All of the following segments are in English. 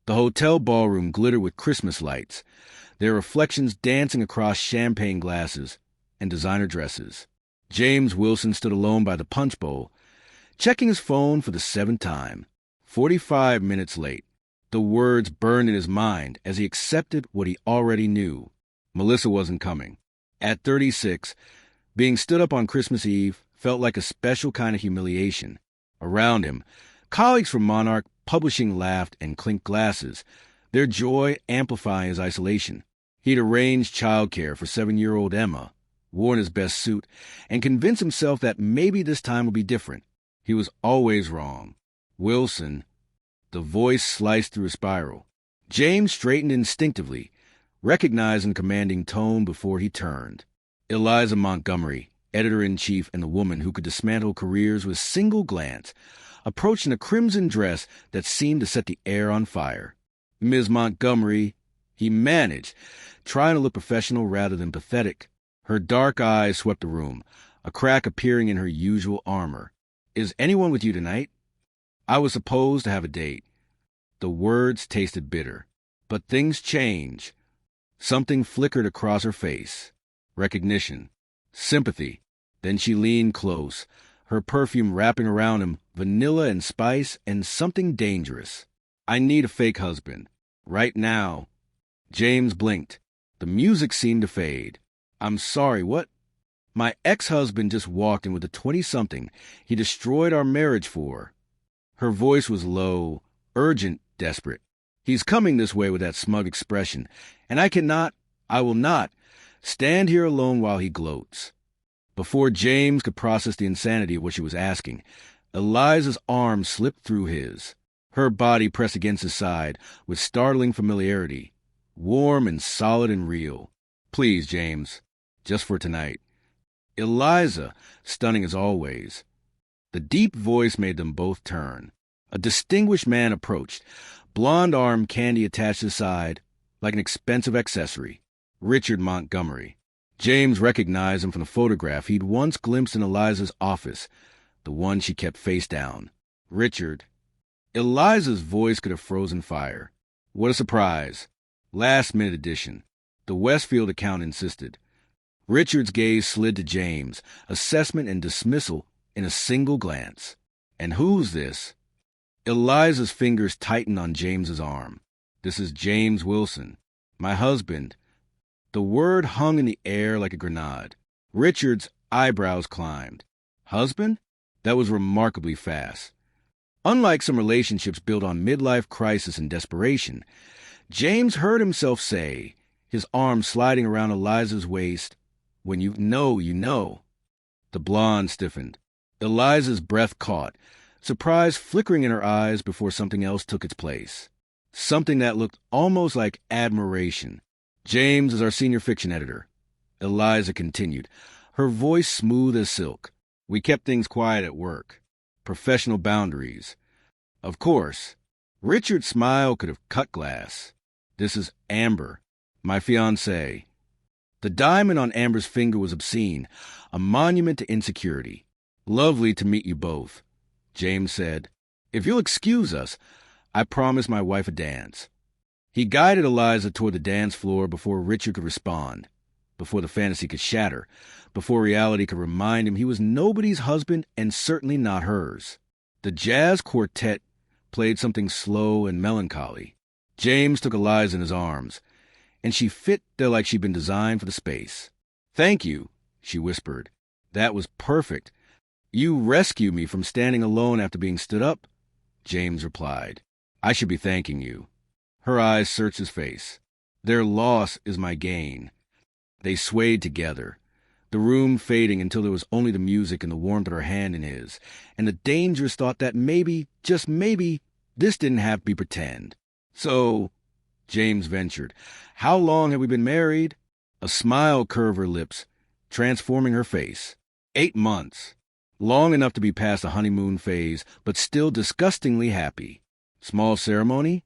The hotel ballroom glittered with Christmas lights, their reflections dancing across champagne glasses and designer dresses. James Wilson stood alone by the punch bowl, checking his phone for the 7th time. 45 minutes late. The words burned in his mind as he accepted what he already knew. Melissa wasn't coming. At 36, being stood up on Christmas Eve felt like a special kind of humiliation. Around him, colleagues from Monarch Publishing laughed and clinked glasses, their joy amplifying his isolation. He'd arranged childcare for 7-year-old Emma, worn his best suit, and convinced himself that maybe this time would be different. He was always wrong. Wilson, the voice sliced through a spiral. James straightened instinctively, recognizing commanding tone before he turned. Eliza Montgomery, editor-in-chief and the woman who could dismantle careers with a single glance, approached in a crimson dress that seemed to set the air on fire. Ms. Montgomery, he managed, trying to look professional rather than pathetic. Her dark eyes swept the room, a crack appearing in her usual armor. "Is anyone with you tonight?" "I was supposed to have a date." The words tasted bitter. But things change. Something flickered across her face. Recognition. Sympathy. Then she leaned close, her perfume wrapping around him, vanilla and spice and something dangerous. "I need a fake husband. Right now." James blinked. The music seemed to fade. "I'm sorry, what?" "My ex-husband just walked in with a 20-something he destroyed our marriage for." Her voice was low, urgent, desperate. "He's coming this way with that smug expression, and I will not, stand here alone while he gloats." Before James could process the insanity of what she was asking, Eliza's arm slipped through his. Her body pressed against his side with startling familiarity, warm and solid and real. "Please, James, just for tonight." Eliza, stunning as always. The deep voice made them both turn. A distinguished man approached, blonde arm candy attached to his side, like an expensive accessory. Richard Montgomery. James recognized him from the photograph he'd once glimpsed in Eliza's office, the one she kept face down. "Richard." Eliza's voice could have frozen fire. "What a surprise. Last-minute addition." The Westfield account insisted. Richard's gaze slid to James, assessment and dismissal in a single glance. "And who's this?" Eliza's fingers tightened on James's arm. "This is James Wilson, my husband." The word hung in the air like a grenade. Richard's eyebrows climbed. "Husband?" That was remarkably fast. Unlike some relationships built on midlife crisis and desperation, James heard himself say, his arm sliding around Eliza's waist, "When you know, you know." The blonde stiffened. Eliza's breath caught, surprise flickering in her eyes before something else took its place. Something that looked almost like admiration. "James is our senior fiction editor," Eliza continued, her voice smooth as silk. "We kept things quiet at work. Professional boundaries. Of course." Richard's smile could have cut glass. "This is Amber, my fiancée." The diamond on Amber's finger was obscene, a monument to insecurity. "Lovely to meet you both," James said. "If you'll excuse us, I promised my wife a dance." He guided Eliza toward the dance floor before Richard could respond, before the fantasy could shatter, before reality could remind him he was nobody's husband and certainly not hers. The jazz quartet played something slow and melancholy. James took Eliza in his arms, and she fit there like she'd been designed for the space. "Thank you," she whispered. "That was perfect. You rescued me from standing alone after being stood up," James replied. "I should be thanking you." Her eyes searched his face. "Their loss is my gain." They swayed together, the room fading until there was only the music and the warmth of her hand in his, and the dangerous thought that maybe, just maybe, this didn't have to be pretend. "So," James ventured, "how long have we been married?" A smile curved her lips, transforming her face. 8 months. Long enough to be past the honeymoon phase, but still disgustingly happy. Small ceremony?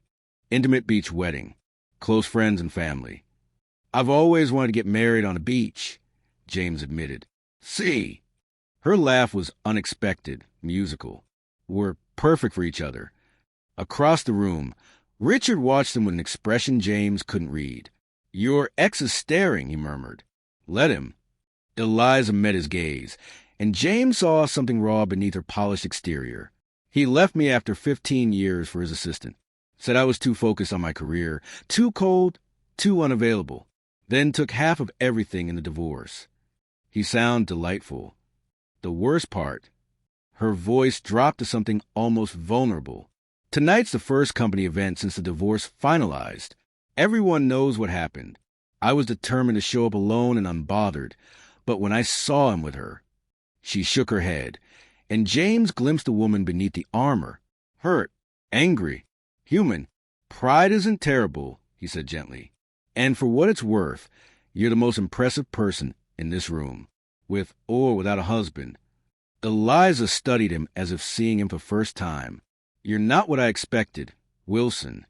Intimate beach wedding. Close friends and family. "I've always wanted to get married on a beach," James admitted. "See." Her laugh was unexpected, musical. "We're perfect for each other." Across the room, Richard watched him with an expression James couldn't read. "Your ex is staring," he murmured. "Let him." Eliza met his gaze, and James saw something raw beneath her polished exterior. "He left me after 15 years for his assistant. Said I was too focused on my career, too cold, too unavailable. Then took half of everything in the divorce. He sounded delightful. The worst part, her voice dropped to something almost vulnerable. Tonight's the first company event since the divorce finalized. Everyone knows what happened. I was determined to show up alone and unbothered, but when I saw him with her..." She shook her head, and James glimpsed a woman beneath the armor. Hurt, angry, human. "Pride isn't terrible," he said gently. "And for what it's worth, you're the most impressive person in this room, with or without a husband." Eliza studied him as if seeing him for the first time. "You're not what I expected, Wilson.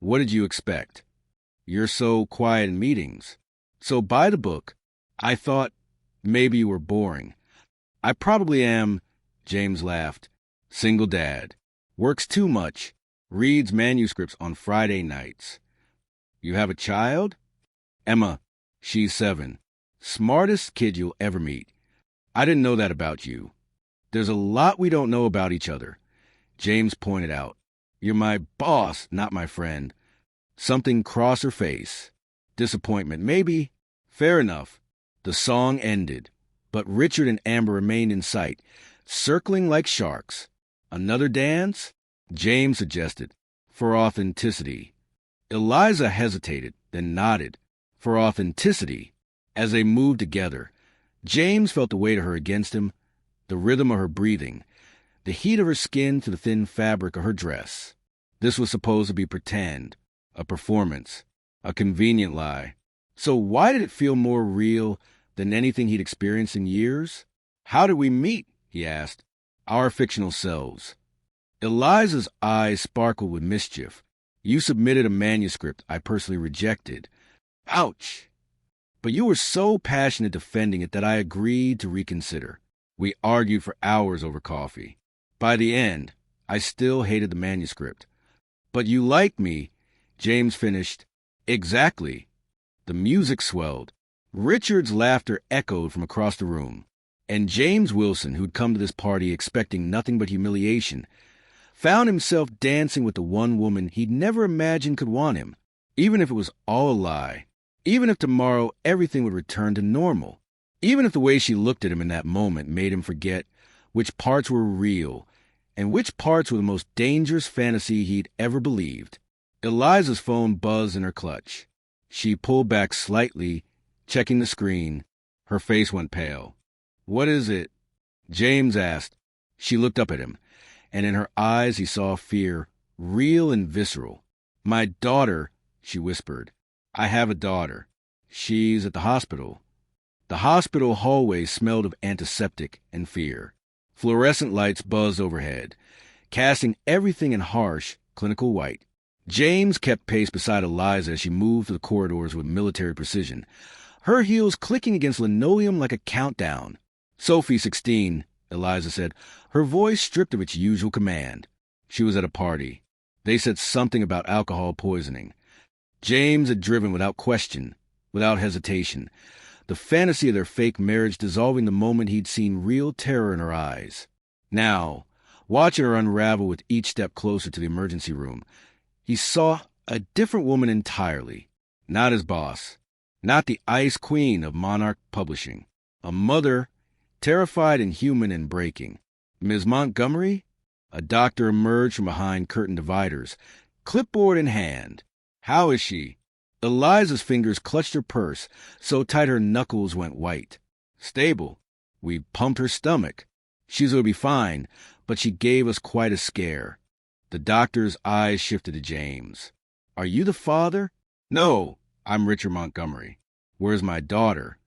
What did you expect? You're so quiet in meetings. So by the book. I thought maybe you were boring." "I probably am," James laughed. "Single dad. Works too much. Reads manuscripts on Friday nights." "You have a child?" "Emma. She's 7. Smartest kid you'll ever meet." "I didn't know that about you." "There's a lot we don't know about each other," James pointed out. "You're my boss, not my friend." Something crossed her face. Disappointment, maybe. Fair enough. The song ended, but Richard and Amber remained in sight, circling like sharks. "Another dance?" James suggested, for authenticity. Eliza hesitated, then nodded. For authenticity. As they moved together, James felt the weight of her against him, the rhythm of her breathing, the heat of her skin to the thin fabric of her dress. This was supposed to be pretend, a performance, a convenient lie. So why did it feel more real than anything he'd experienced in years? "How did we meet?" he asked. "Our fictional selves." Eliza's eyes sparkled with mischief. "You submitted a manuscript I personally rejected." Ouch! "But you were so passionate defending it that I agreed to reconsider. We argued for hours over coffee. By the end, I still hated the manuscript." "But you like me," James finished. "Exactly." The music swelled. Richard's laughter echoed from across the room. And James Wilson, who'd come to this party expecting nothing but humiliation, found himself dancing with the one woman he'd never imagined could want him, even if it was all a lie, even if tomorrow everything would return to normal, even if the way she looked at him in that moment made him forget which parts were real and which parts were the most dangerous fantasy he'd ever believed. Eliza's phone buzzed in her clutch. She pulled back slightly, checking the screen. Her face went pale. "What is it?" James asked. She looked up at him, and in her eyes he saw fear, real and visceral. "My daughter," she whispered. "I have a daughter. She's at the hospital." The hospital hallway smelled of antiseptic and fear. Fluorescent lights buzzed overhead, casting everything in harsh, clinical white. James kept pace beside Eliza as she moved through the corridors with military precision, her heels clicking against linoleum like a countdown. "Sophie, 16, Eliza said, her voice stripped of its usual command. She was at a party. They said something about alcohol poisoning. James had driven without question, without hesitation, the fantasy of their fake marriage dissolving the moment he'd seen real terror in her eyes. Now, watching her unravel with each step closer to the emergency room, he saw a different woman entirely. Not his boss. Not the ice queen of Monarch Publishing. A mother, terrified and human and breaking. Ms. Montgomery? A doctor emerged from behind curtain dividers, clipboard in hand. "How is she?" Eliza's fingers clutched her purse, so tight her knuckles went white. "Stable. We pumped her stomach. She's going to be fine, but she gave us quite a scare." The doctor's eyes shifted to James. "Are you the father?" "No, I'm Richard Montgomery." "Where's my daughter?"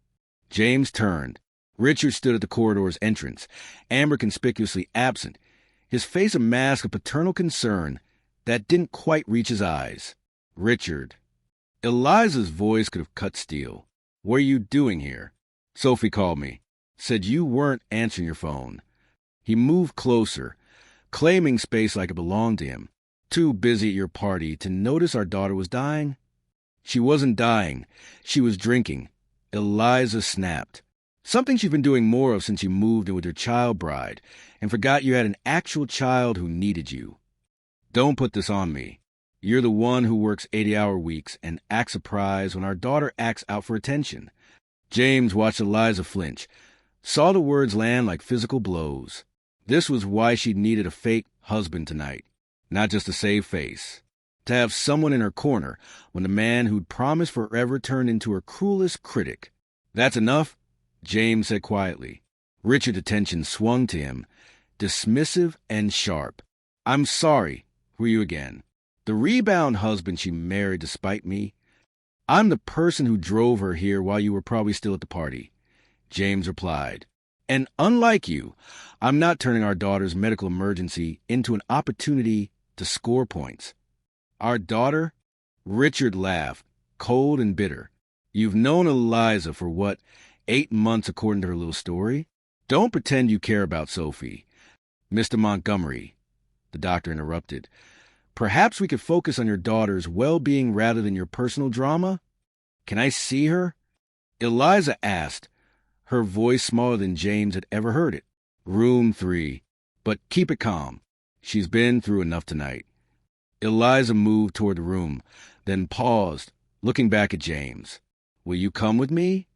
James turned. Richard stood at the corridor's entrance, Amber conspicuously absent, his face a mask of paternal concern that didn't quite reach his eyes. "Richard." Eliza's voice could have cut steel. "What are you doing here?" "Sophie called me. Said you weren't answering your phone." He moved closer, claiming space like it belonged to him. Too busy at your party to notice our daughter was dying? She wasn't dying. She was drinking. Eliza snapped. Something she'd been doing more of since you moved in with your child bride and forgot you had an actual child who needed you. Don't put this on me. You're the one who works 80-hour weeks and acts surprised when our daughter acts out for attention. James watched Eliza flinch, saw the words land like physical blows. This was why she needed a fake husband tonight, not just to save face. To have someone in her corner when the man who'd promised forever turned into her cruelest critic. That's enough, James said quietly. Richard's attention swung to him, dismissive and sharp. I'm sorry. Who are you again? The rebound husband she married despite me? I'm the person who drove her here while you were probably still at the party, James replied. And unlike you, I'm not turning our daughter's medical emergency into an opportunity to score points. Our daughter? Richard laughed, cold and bitter. You've known Eliza for what, 8 months according to her little story? Don't pretend you care about Sophie. Mr. Montgomery, the doctor interrupted. Perhaps we could focus on your daughter's well-being rather than your personal drama? Can I see her? Eliza asked, her voice smaller than James had ever heard it. Room 3. But keep it calm. She's been through enough tonight. Eliza moved toward the room, then paused, looking back at James. Will you come with me?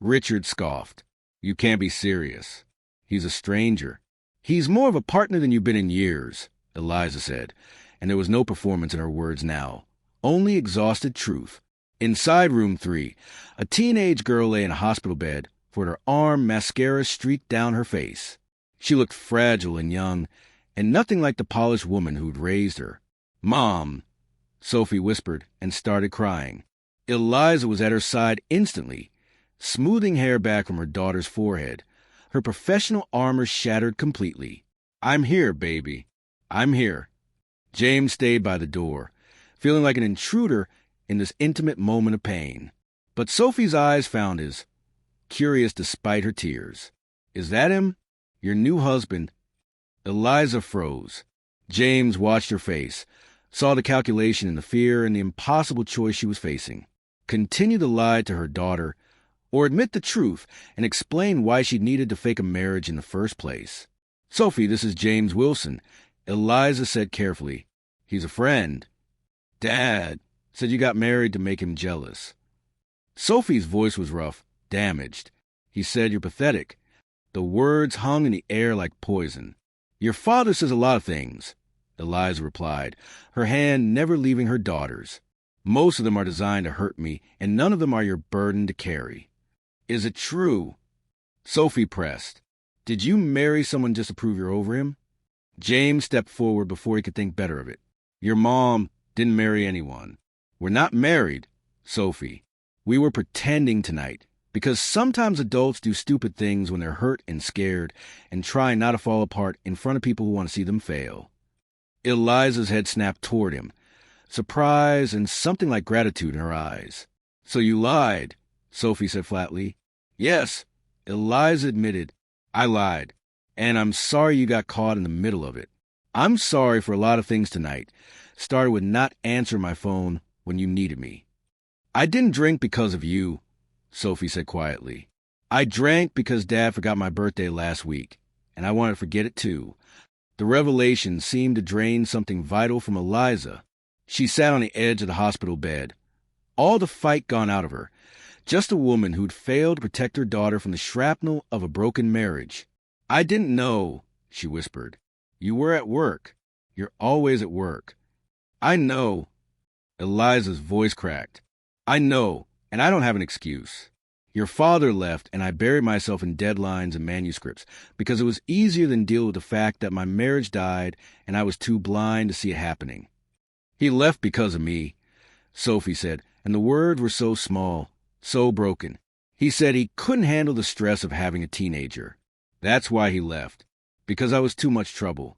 Richard scoffed. You can't be serious. He's a stranger. He's more of a partner than you've been in years, Eliza said, and there was no performance in her words now, only exhausted truth. Inside room 3, a teenage girl lay in a hospital bed, for her arm mascara streaked down her face. She looked fragile and young, and nothing like the polished woman who'd raised her. Mom, Sophie whispered and started crying. Eliza was at her side instantly, smoothing hair back from her daughter's forehead. Her professional armor shattered completely. I'm here, baby. I'm here. James stayed by the door, feeling like an intruder in this intimate moment of pain. But Sophie's eyes found his, curious despite her tears. Is that him? Your new husband? Eliza froze. James watched her face, saw the calculation in the fear and the impossible choice she was facing. Continue to lie to her daughter, or admit the truth and explain why she needed to fake a marriage in the first place. Sophie, this is James Wilson, Eliza said carefully. He's a friend. Dad said you got married to make him jealous. Sophie's voice was rough, damaged. He said you're pathetic. The words hung in the air like poison. Your father says a lot of things, Eliza replied, her hand never leaving her daughter's. Most of them are designed to hurt me, and none of them are your burden to carry. Is it true? Sophie pressed. Did you marry someone just to prove you're over him? James stepped forward before he could think better of it. Your mom didn't marry anyone. We're not married, Sophie. We were pretending tonight, because sometimes adults do stupid things when they're hurt and scared and try not to fall apart in front of people who want to see them fail. Eliza's head snapped toward him, surprise and something like gratitude in her eyes. So you lied, Sophie said flatly. Yes, Eliza admitted. I lied. And I'm sorry you got caught in the middle of it. I'm sorry for a lot of things tonight. Started with not answering my phone when you needed me. I didn't drink because of you, Sophie said quietly. I drank because Dad forgot my birthday last week, and I wanted to forget it too. The revelation seemed to drain something vital from Eliza. She sat on the edge of the hospital bed, all the fight gone out of her, just a woman who'd failed to protect her daughter from the shrapnel of a broken marriage. I didn't know, she whispered. You were at work. You're always at work. I know. Eliza's voice cracked. I know, and I don't have an excuse. Your father left, and I buried myself in deadlines and manuscripts because it was easier than deal with the fact that my marriage died and I was too blind to see it happening. He left because of me, Sophie said, and the words were so small, so broken. He said he couldn't handle the stress of having a teenager. That's why he left, because I was too much trouble.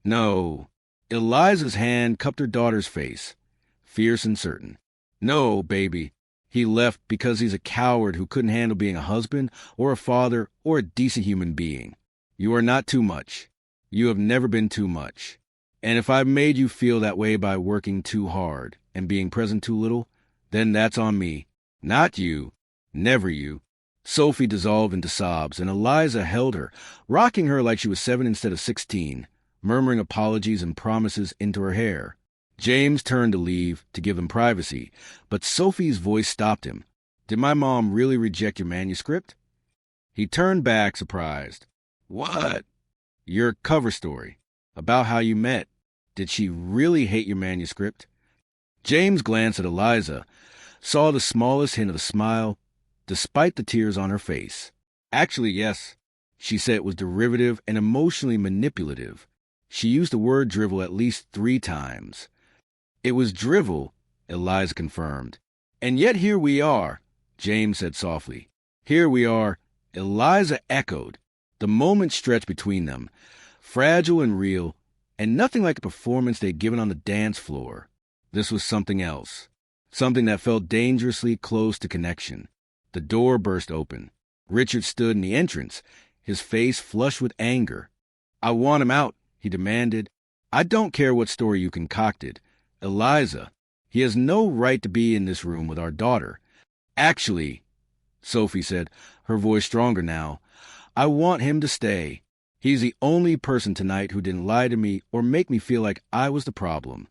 No. Eliza's hand cupped her daughter's face, fierce and certain. No, baby. He left because he's a coward who couldn't handle being a husband or a father or a decent human being. You are not too much. You have never been too much. And if I've made you feel that way by working too hard and being present too little, then that's on me. Not you. Never you. Sophie dissolved into sobs, and Eliza held her, rocking her like she was 7 instead of 16, murmuring apologies and promises into her hair. James turned to leave to give them privacy, but Sophie's voice stopped him. Did my mom really reject your manuscript? He turned back, surprised. What? Your cover story. About how you met. Did she really hate your manuscript? James glanced at Eliza, saw the smallest hint of a smile, despite the tears on her face. Actually, yes. She said it was derivative and emotionally manipulative. She used the word drivel at least 3 times. It was drivel, Eliza confirmed. And yet here we are, James said softly. Here we are, Eliza echoed. The moment stretched between them, fragile and real, and nothing like a performance they'd given on the dance floor. This was something else, something that felt dangerously close to connection. The door burst open. Richard stood in the entrance, his face flushed with anger. I want him out, he demanded. I don't care what story you concocted. Eliza, he has no right to be in this room with our daughter. Actually, Sophie said, her voice stronger now, I want him to stay. He's the only person tonight who didn't lie to me or make me feel like I was the problem.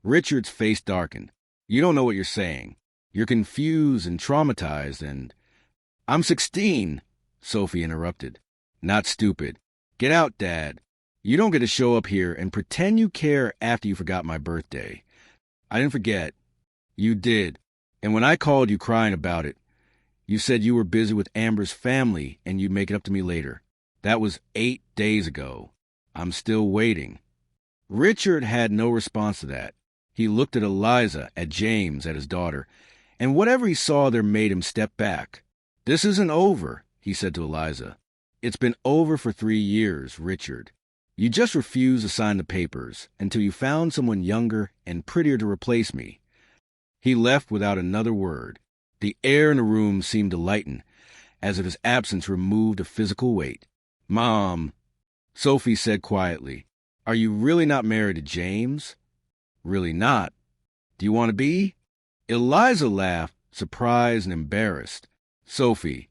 Richard's face darkened. You don't know what you're saying. You're confused and traumatized and... I'm 16, Sophie interrupted. Not stupid. Get out, Dad. You don't get to show up here and pretend you care after you forgot my birthday. I didn't forget. You did. And when I called you crying about it, you said you were busy with Amber's family and you'd make it up to me later. That was 8 days ago. I'm still waiting. Richard had no response to that. He looked at Eliza, at James, at his daughter, and whatever he saw there made him step back. This isn't over, he said to Eliza. It's been over for 3 years, Richard. You just refused to sign the papers until you found someone younger and prettier to replace me. He left without another word. The air in the room seemed to lighten, as if his absence removed a physical weight. Mom, Sophie said quietly, are you really not married to James? Really not. Do you want to be? Eliza laughed, surprised and embarrassed. Sophie,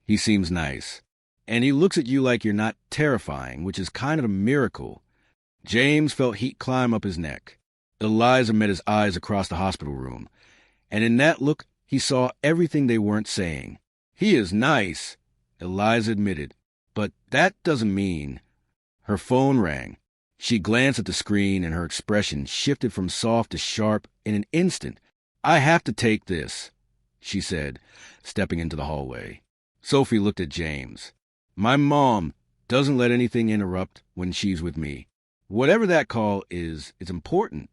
he seems nice. And he looks at you like you're not terrifying, which is kind of a miracle. James felt heat climb up his neck. Eliza met his eyes across the hospital room, and in that look he saw everything they weren't saying. He is nice, Eliza admitted, but that doesn't mean... Her phone rang. She glanced at the screen and her expression shifted from soft to sharp in an instant. I have to take this, she said, stepping into the hallway. Sophie looked at James. My mom doesn't let anything interrupt when she's with me. Whatever that call is, it's important.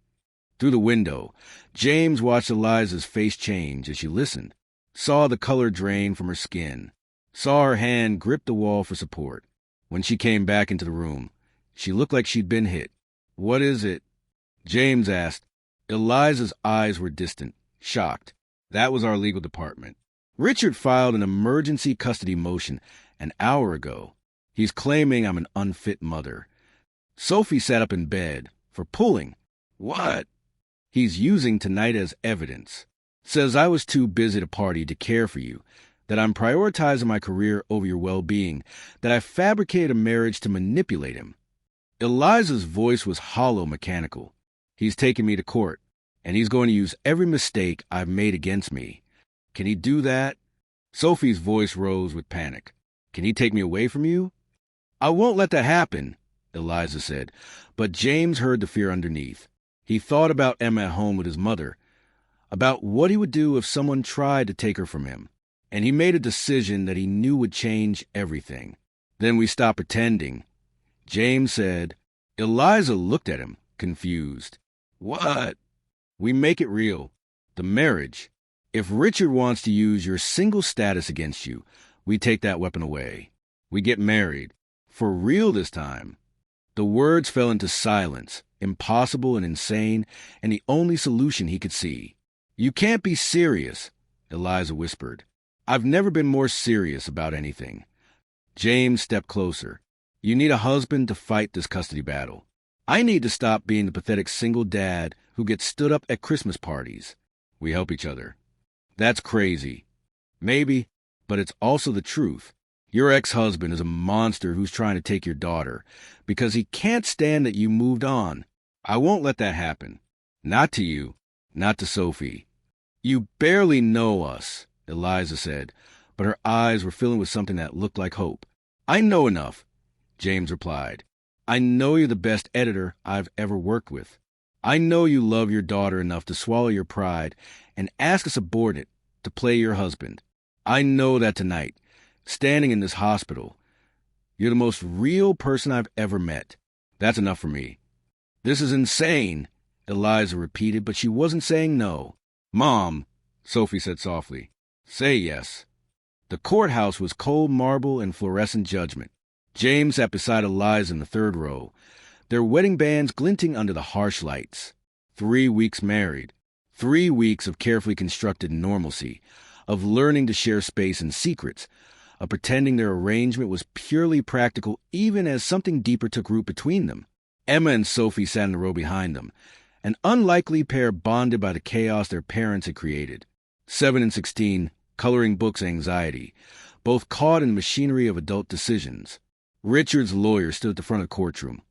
Through the window, James watched Eliza's face change as she listened, saw the color drain from her skin, saw her hand grip the wall for support. When she came back into the room, she looked like she'd been hit. What is it? James asked. Eliza's eyes were distant, shocked. That was our legal department. Richard filed an emergency custody motion an hour ago. He's claiming I'm an unfit mother. Sophie sat up in bed. For pulling. What? He's using tonight as evidence. Says I was too busy to party to care for you, that I'm prioritizing my career over your well-being, that I fabricated a marriage to manipulate him. Eliza's voice was hollow, mechanical. He's taking me to court, and he's going to use every mistake I've made against me. Can he do that? Sophie's voice rose with panic. Can he take me away from you? I won't let that happen, Eliza said, but James heard the fear underneath. He thought about Emma at home with his mother, about what he would do if someone tried to take her from him, and he made a decision that he knew would change everything. Then we stopped pretending. James said. Eliza looked at him, confused. What? We make it real. The marriage. If Richard wants to use your single status against you, we take that weapon away. We get married. For real this time. The words fell into silence, impossible and insane, and the only solution he could see. You can't be serious, Eliza whispered. I've never been more serious about anything. James stepped closer. You need a husband to fight this custody battle. I need to stop being the pathetic single dad who gets stood up at Christmas parties. We help each other. That's crazy. Maybe, but it's also the truth. Your ex-husband is a monster who's trying to take your daughter because he can't stand that you moved on. I won't let that happen. Not to you. Not to Sophie. You barely know us, Eliza said, but her eyes were filling with something that looked like hope. I know enough, James replied. I know you're the best editor I've ever worked with. I know you love your daughter enough to swallow your pride and ask a subordinate to play your husband. I know that tonight, standing in this hospital, you're the most real person I've ever met. That's enough for me. This is insane, Eliza repeated, but she wasn't saying no. Mom, Sophie said softly, say yes. The courthouse was cold marble and fluorescent judgment. James sat beside Eliza in the third row, their wedding bands glinting under the harsh lights. 3 weeks married. 3 weeks of carefully constructed normalcy, of learning to share space and secrets, of pretending their arrangement was purely practical even as something deeper took root between them. Emma and Sophie sat in the row behind them, an unlikely pair bonded by the chaos their parents had created. 7 and 16, coloring books anxiety, both caught in the machinery of adult decisions. Richard's lawyer stood at the front of the courtroom,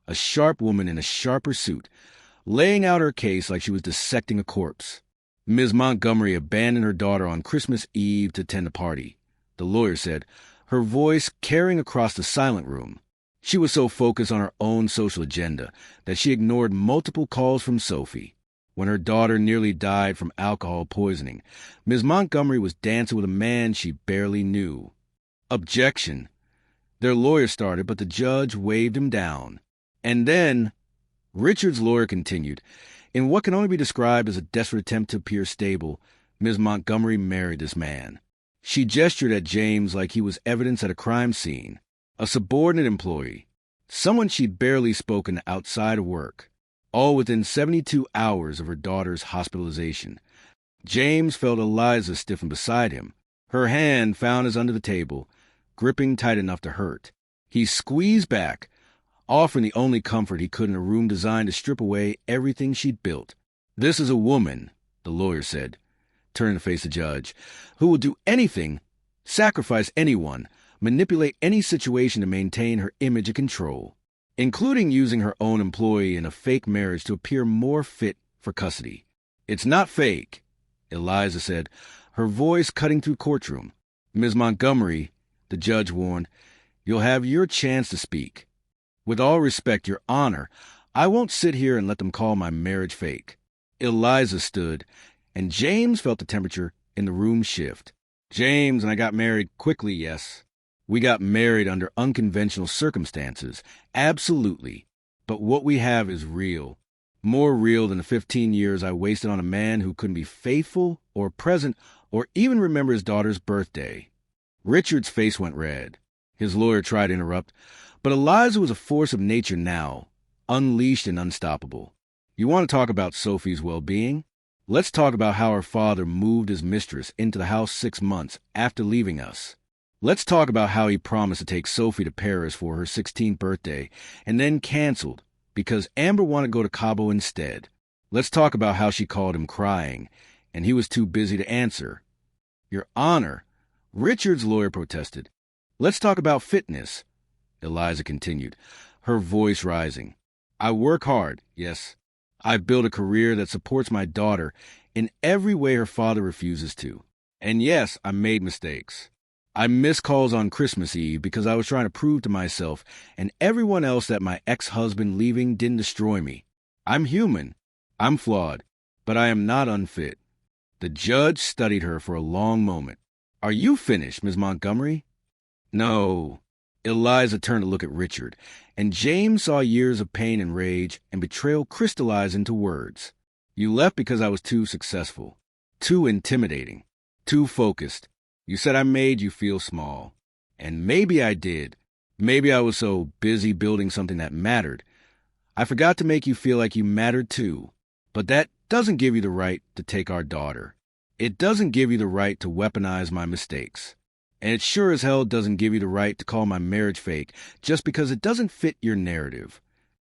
a sharp woman in a sharper suit, laying out her case like she was dissecting a corpse. Ms. Montgomery abandoned her daughter on Christmas Eve to attend a party, the lawyer said, her voice carrying across the silent room. She was so focused on her own social agenda that she ignored multiple calls from Sophie. When her daughter nearly died from alcohol poisoning, Ms. Montgomery was dancing with a man she barely knew. Objection. Their lawyer started, but the judge waved him down. And then, Richard's lawyer continued, in what can only be described as a desperate attempt to appear stable, Ms. Montgomery married this man. She gestured at James like he was evidence at a crime scene, a subordinate employee, someone she'd barely spoken to outside of work, all within 72 hours of her daughter's hospitalization. James felt Eliza stiffen beside him, her hand found his under the table, gripping tight enough to hurt. He squeezed back, offering the only comfort he could in a room designed to strip away everything she'd built. This is a woman, the lawyer said, turning to face the judge, who will do anything, sacrifice anyone, manipulate any situation to maintain her image of control, including using her own employee in a fake marriage to appear more fit for custody. It's not fake, Eliza said, her voice cutting through courtroom. Ms. Montgomery, the judge warned, you'll have your chance to speak. With all respect, Your Honor, I won't sit here and let them call my marriage fake. Eliza stood, and James felt the temperature in the room shift. James and I got married quickly, yes. We got married under unconventional circumstances, absolutely. But what we have is real. More real than the 15 years I wasted on a man who couldn't be faithful or present or even remember his daughter's birthday. Richard's face went red. His lawyer tried to interrupt, but Eliza was a force of nature now, unleashed and unstoppable. You want to talk about Sophie's well-being? Let's talk about how her father moved his mistress into the house 6 months after leaving us. Let's talk about how he promised to take Sophie to Paris for her 16th birthday and then canceled because Amber wanted to go to Cabo instead. Let's talk about how she called him crying, and he was too busy to answer. Your Honor, Richard's lawyer protested. Let's talk about fitness, Eliza continued, her voice rising. I work hard, yes. I've built a career that supports my daughter in every way her father refuses to. And yes, I made mistakes. I missed calls on Christmas Eve because I was trying to prove to myself and everyone else that my ex-husband leaving didn't destroy me. I'm human. I'm flawed. But I am not unfit. The judge studied her for a long moment. Are you finished, Ms. Montgomery? No. Eliza turned to look at Richard, and James saw years of pain and rage and betrayal crystallize into words. You left because I was too successful, too intimidating, too focused. You said I made you feel small. And maybe I did. Maybe I was so busy building something that mattered. I forgot to make you feel like you mattered too. But that doesn't give you the right to take our daughter. It doesn't give you the right to weaponize my mistakes. And it sure as hell doesn't give you the right to call my marriage fake just because it doesn't fit your narrative.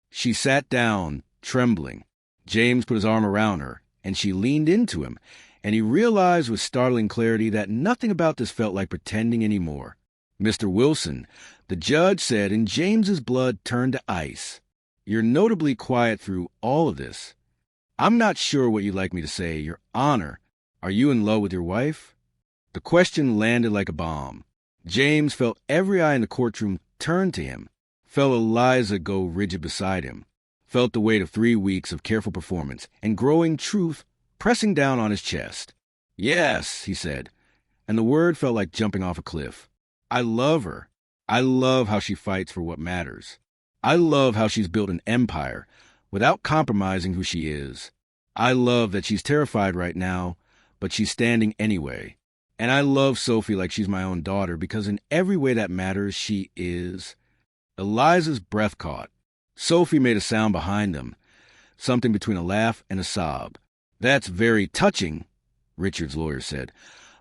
She sat down, trembling. James put his arm around her, and she leaned into him, and he realized with startling clarity that nothing about this felt like pretending anymore. "Mr. Wilson," the judge said, and James's blood turned to ice. "You're notably quiet through all of this. I'm not sure what you'd like me to say, Your Honor. Are you in love with your wife?" The question landed like a bomb. James felt every eye in the courtroom turn to him, felt Eliza go rigid beside him, felt the weight of 3 weeks of careful performance and growing truth pressing down on his chest. "Yes," he said, and the word felt like jumping off a cliff. "I love her. I love how she fights for what matters. I love how she's built an empire without compromising who she is. I love that she's terrified right now, but she's standing anyway. And I love Sophie like she's my own daughter because in every way that matters, she is." Eliza's breath caught. Sophie made a sound behind them, something between a laugh and a sob. "That's very touching," Richard's lawyer said,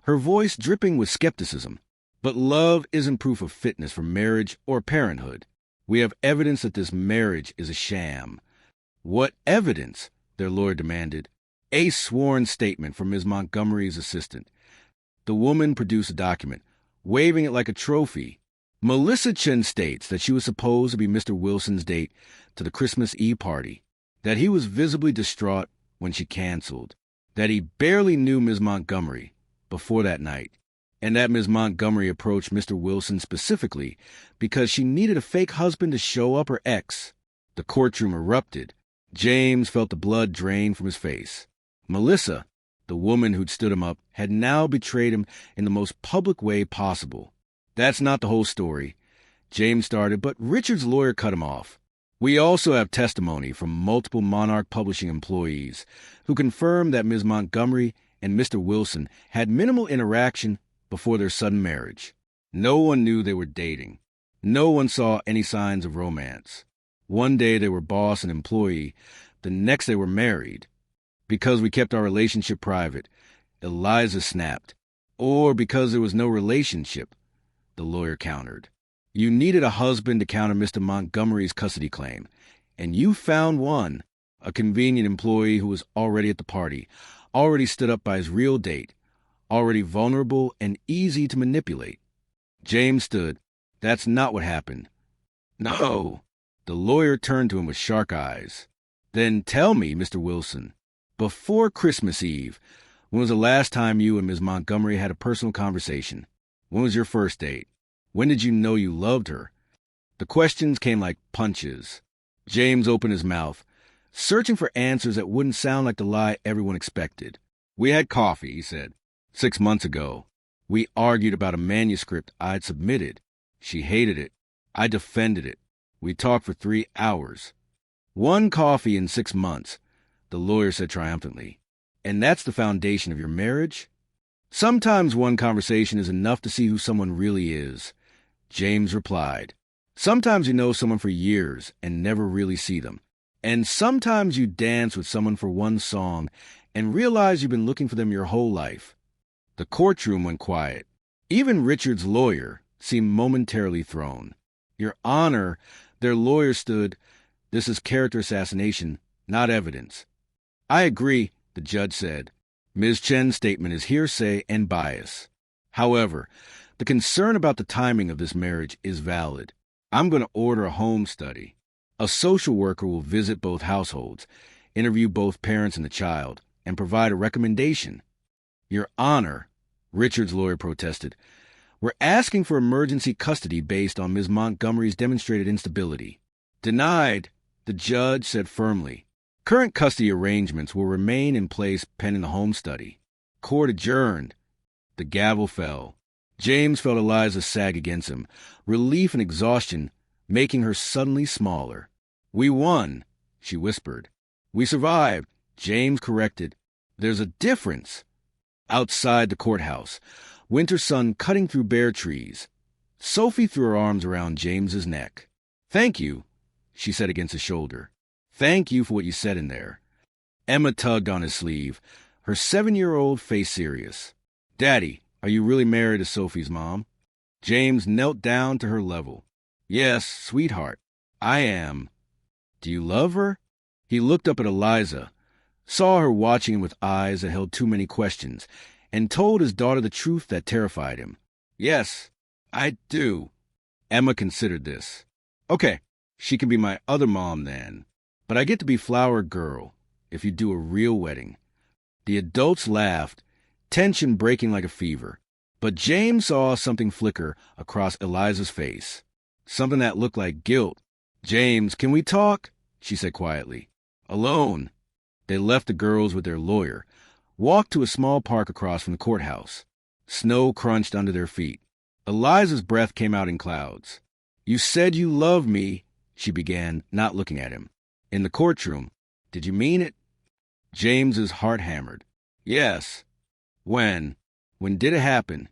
her voice dripping with skepticism. "But love isn't proof of fitness for marriage or parenthood. We have evidence that this marriage is a sham." "What evidence?" their lawyer demanded. "A sworn statement from Ms. Montgomery's assistant." The woman produced a document, waving it like a trophy. Melissa Chen states that she was supposed to be Mr. Wilson's date to the Christmas Eve party, that he was visibly distraught when she canceled, that he barely knew Ms. Montgomery before that night, and that Ms. Montgomery approached Mr. Wilson specifically because she needed a fake husband to show up her ex. The courtroom erupted. James felt the blood drain from his face. Melissa, the woman who'd stood him up, had now betrayed him in the most public way possible. "That's not the whole story," James started, but Richard's lawyer cut him off. "We also have testimony from multiple Monarch Publishing employees who confirmed that Ms. Montgomery and Mr. Wilson had minimal interaction before their sudden marriage. No one knew they were dating. No one saw any signs of romance. One day they were boss and employee, the next they were married. Because we kept our relationship private," Eliza snapped. "Or because there was no relationship," the lawyer countered. "You needed a husband to counter Mr. Montgomery's custody claim, and you found one, a convenient employee who was already at the party, already stood up by his real date, already vulnerable and easy to manipulate." James stood. "That's not what happened." "No." The lawyer turned to him with shark eyes. "Then tell me, Mr. Wilson, before Christmas Eve, when was the last time you and Ms. Montgomery had a personal conversation? When was your first date? When did you know you loved her?" The questions came like punches. James opened his mouth, searching for answers that wouldn't sound like the lie everyone expected. "We had coffee," he said, 6 months ago. We argued about a manuscript I'd submitted. She hated it. I defended it. We talked for 3 hours. "1 coffee in 6 months," the lawyer said triumphantly. "And that's the foundation of your marriage?" "Sometimes 1 conversation is enough to see who someone really is," James replied. "Sometimes you know someone for years and never really see them. And sometimes you dance with someone for 1 song and realize you've been looking for them your whole life." The courtroom went quiet. Even Richard's lawyer seemed momentarily thrown. "Your Honor," their lawyer stood. "This is character assassination, not evidence." "I agree," the judge said. "Ms. Chen's statement is hearsay and bias. However, the concern about the timing of this marriage is valid. I'm going to order a home study. A social worker will visit both households, interview both parents and the child, and provide a recommendation." "Your Honor," Richard's lawyer protested, "we're asking for emergency custody based on Ms. Montgomery's demonstrated instability." "Denied," the judge said firmly. "Current custody arrangements will remain in place pending the home study." Court adjourned. The gavel fell. James felt Eliza sag against him, relief and exhaustion making her suddenly smaller. "We won," she whispered. "We survived," James corrected. "There's a difference." Outside the courthouse, winter sun cutting through bare trees. Sophie threw her arms around James's neck. "Thank you," she said against his shoulder. "Thank you for what you said in there." Emma tugged on his sleeve, her 7-year-old face serious. "Daddy, are you really married to Sophie's mom?" James knelt down to her level. "Yes, sweetheart, I am." Do you love her? He looked up at Eliza, saw her watching him with eyes that held too many questions, and told his daughter the truth that terrified him. Yes, I do. Emma considered this. Okay, she can be my other mom then. But I get to be flower girl if you do a real wedding. The adults laughed, tension breaking like a fever. But James saw something flicker across Eliza's face. Something that looked like guilt. James, can we talk? She said quietly. Alone. They left the girls with their lawyer, walked to a small park across from the courthouse. Snow crunched under their feet. Eliza's breath came out in clouds. You said you loved me, she began, not looking at him. In the courtroom. Did you mean it? James's heart hammered. Yes. When? When did it happen?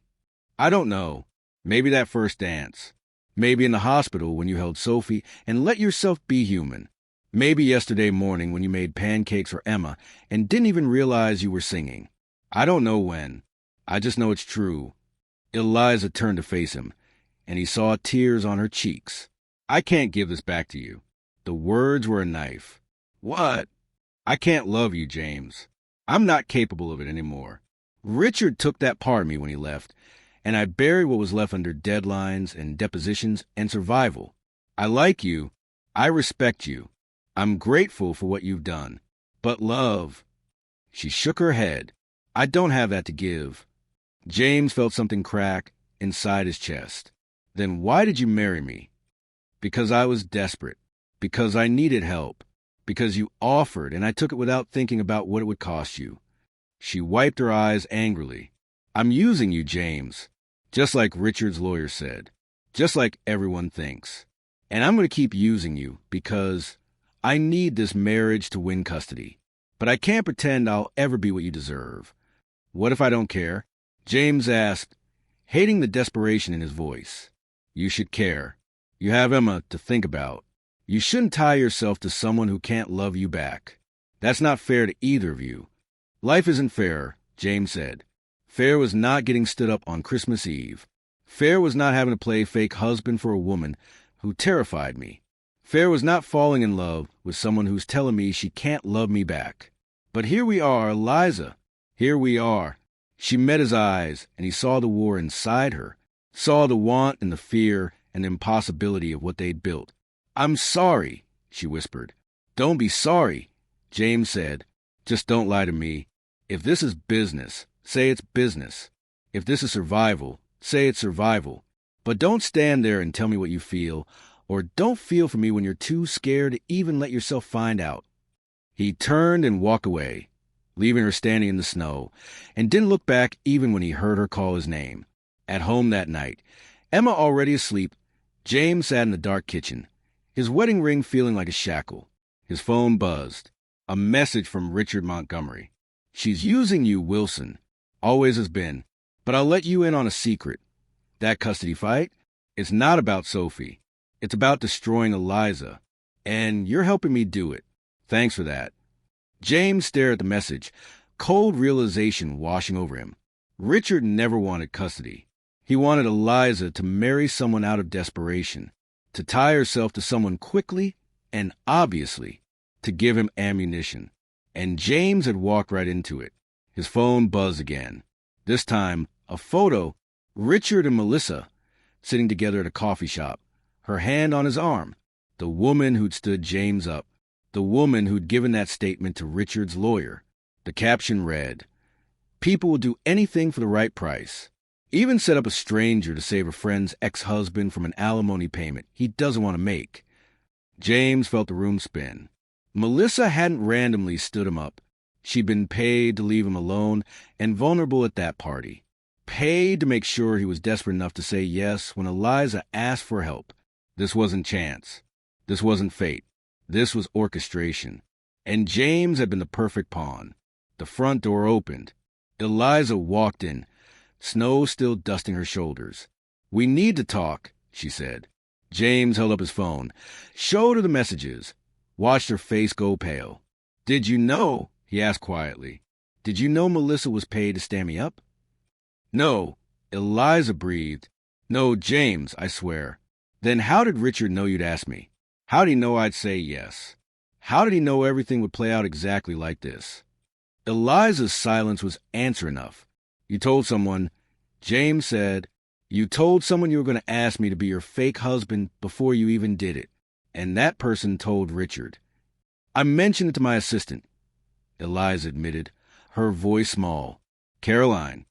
I don't know. Maybe that first dance. Maybe in the hospital when you held Sophie and let yourself be human. Maybe yesterday morning when you made pancakes for Emma and didn't even realize you were singing. I don't know when. I just know it's true. Eliza turned to face him, and he saw tears on her cheeks. I can't give this back to you. The words were a knife. What? I can't love you, James. I'm not capable of it anymore. Richard took that part of me when he left, and I buried what was left under deadlines and depositions and survival. I like you. I respect you. I'm grateful for what you've done. But love... She shook her head. I don't have that to give. James felt something crack inside his chest. Then why did you marry me? Because I was desperate. Because I needed help. Because you offered, and I took it without thinking about what it would cost you. She wiped her eyes angrily. I'm using you, James. Just like Richard's lawyer said. Just like everyone thinks. And I'm going to keep using you because I need this marriage to win custody. But I can't pretend I'll ever be what you deserve. What if I don't care? James asked, hating the desperation in his voice. You should care. You have Emma to think about. You shouldn't tie yourself to someone who can't love you back. That's not fair to either of you. Life isn't fair, James said. Fair was not getting stood up on Christmas Eve. Fair was not having to play fake husband for a woman who terrified me. Fair was not falling in love with someone who's telling me she can't love me back. But here we are, Eliza. Here we are. She met his eyes, and he saw the war inside her, saw the want and the fear and the impossibility of what they'd built. I'm sorry, she whispered. Don't be sorry, James said. Just don't lie to me. If this is business, say it's business. If this is survival, say it's survival. But don't stand there and tell me what you feel, or don't feel for me when you're too scared to even let yourself find out. He turned and walked away, leaving her standing in the snow, and didn't look back even when he heard her call his name. At home that night, Emma already asleep, James sat in the dark kitchen, his wedding ring feeling like a shackle. His phone buzzed. A message from Richard Montgomery. She's using you, Wilson. Always has been. But I'll let you in on a secret. That custody fight, it's not about Sophie. It's about destroying Eliza. And you're helping me do it. Thanks for that. James stared at the message, cold realization washing over him. Richard never wanted custody. He wanted Eliza to marry someone out of desperation, to tie herself to someone quickly and obviously, to give him ammunition. And James had walked right into it. His phone buzzed again. This time, a photo, Richard and Melissa, sitting together at a coffee shop, her hand on his arm, the woman who'd stood James up, the woman who'd given that statement to Richard's lawyer. The caption read, "People will do anything for the right price. Even set up a stranger to save a friend's ex-husband from an alimony payment he doesn't want to make." James felt the room spin. Melissa hadn't randomly stood him up. She'd been paid to leave him alone and vulnerable at that party. Paid to make sure he was desperate enough to say yes when Eliza asked for help. This wasn't chance. This wasn't fate. This was orchestration. And James had been the perfect pawn. The front door opened. Eliza walked in, snow still dusting her shoulders. "We need to talk," she said. James held up his phone, showed her the messages, watched her face go pale. "Did you know?" he asked quietly. "Did you know Melissa was paid to stand me up?" "No," Eliza breathed. "No, James, I swear." "Then how did Richard know you'd ask me?" How did he know I'd say yes? How did he know everything would play out exactly like this? Eliza's silence was answer enough. You told someone, James said, you told someone you were going to ask me to be your fake husband before you even did it. And that person told Richard. I mentioned it to my assistant, Eliza admitted, her voice small. Caroline,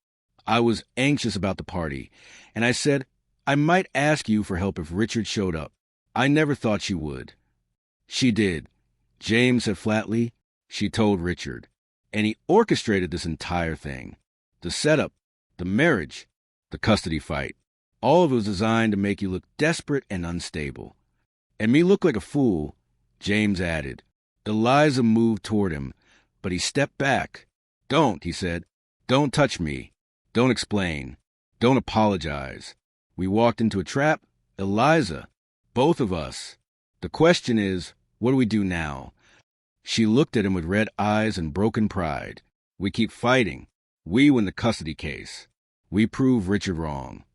I was anxious about the party, and I said I might ask you for help if Richard showed up. I never thought she would. She did, James said flatly. She told Richard. And he orchestrated this entire thing. The setup, the marriage, the custody fight. All of it was designed to make you look desperate and unstable. And me look like a fool, James added. Eliza moved toward him, but he stepped back. Don't, he said. Don't touch me. Don't explain. Don't apologize. We walked into a trap. Eliza, both of us. The question is, what do we do now? She looked at him with red eyes and broken pride. We keep fighting. We win the custody case. We prove Richard wrong.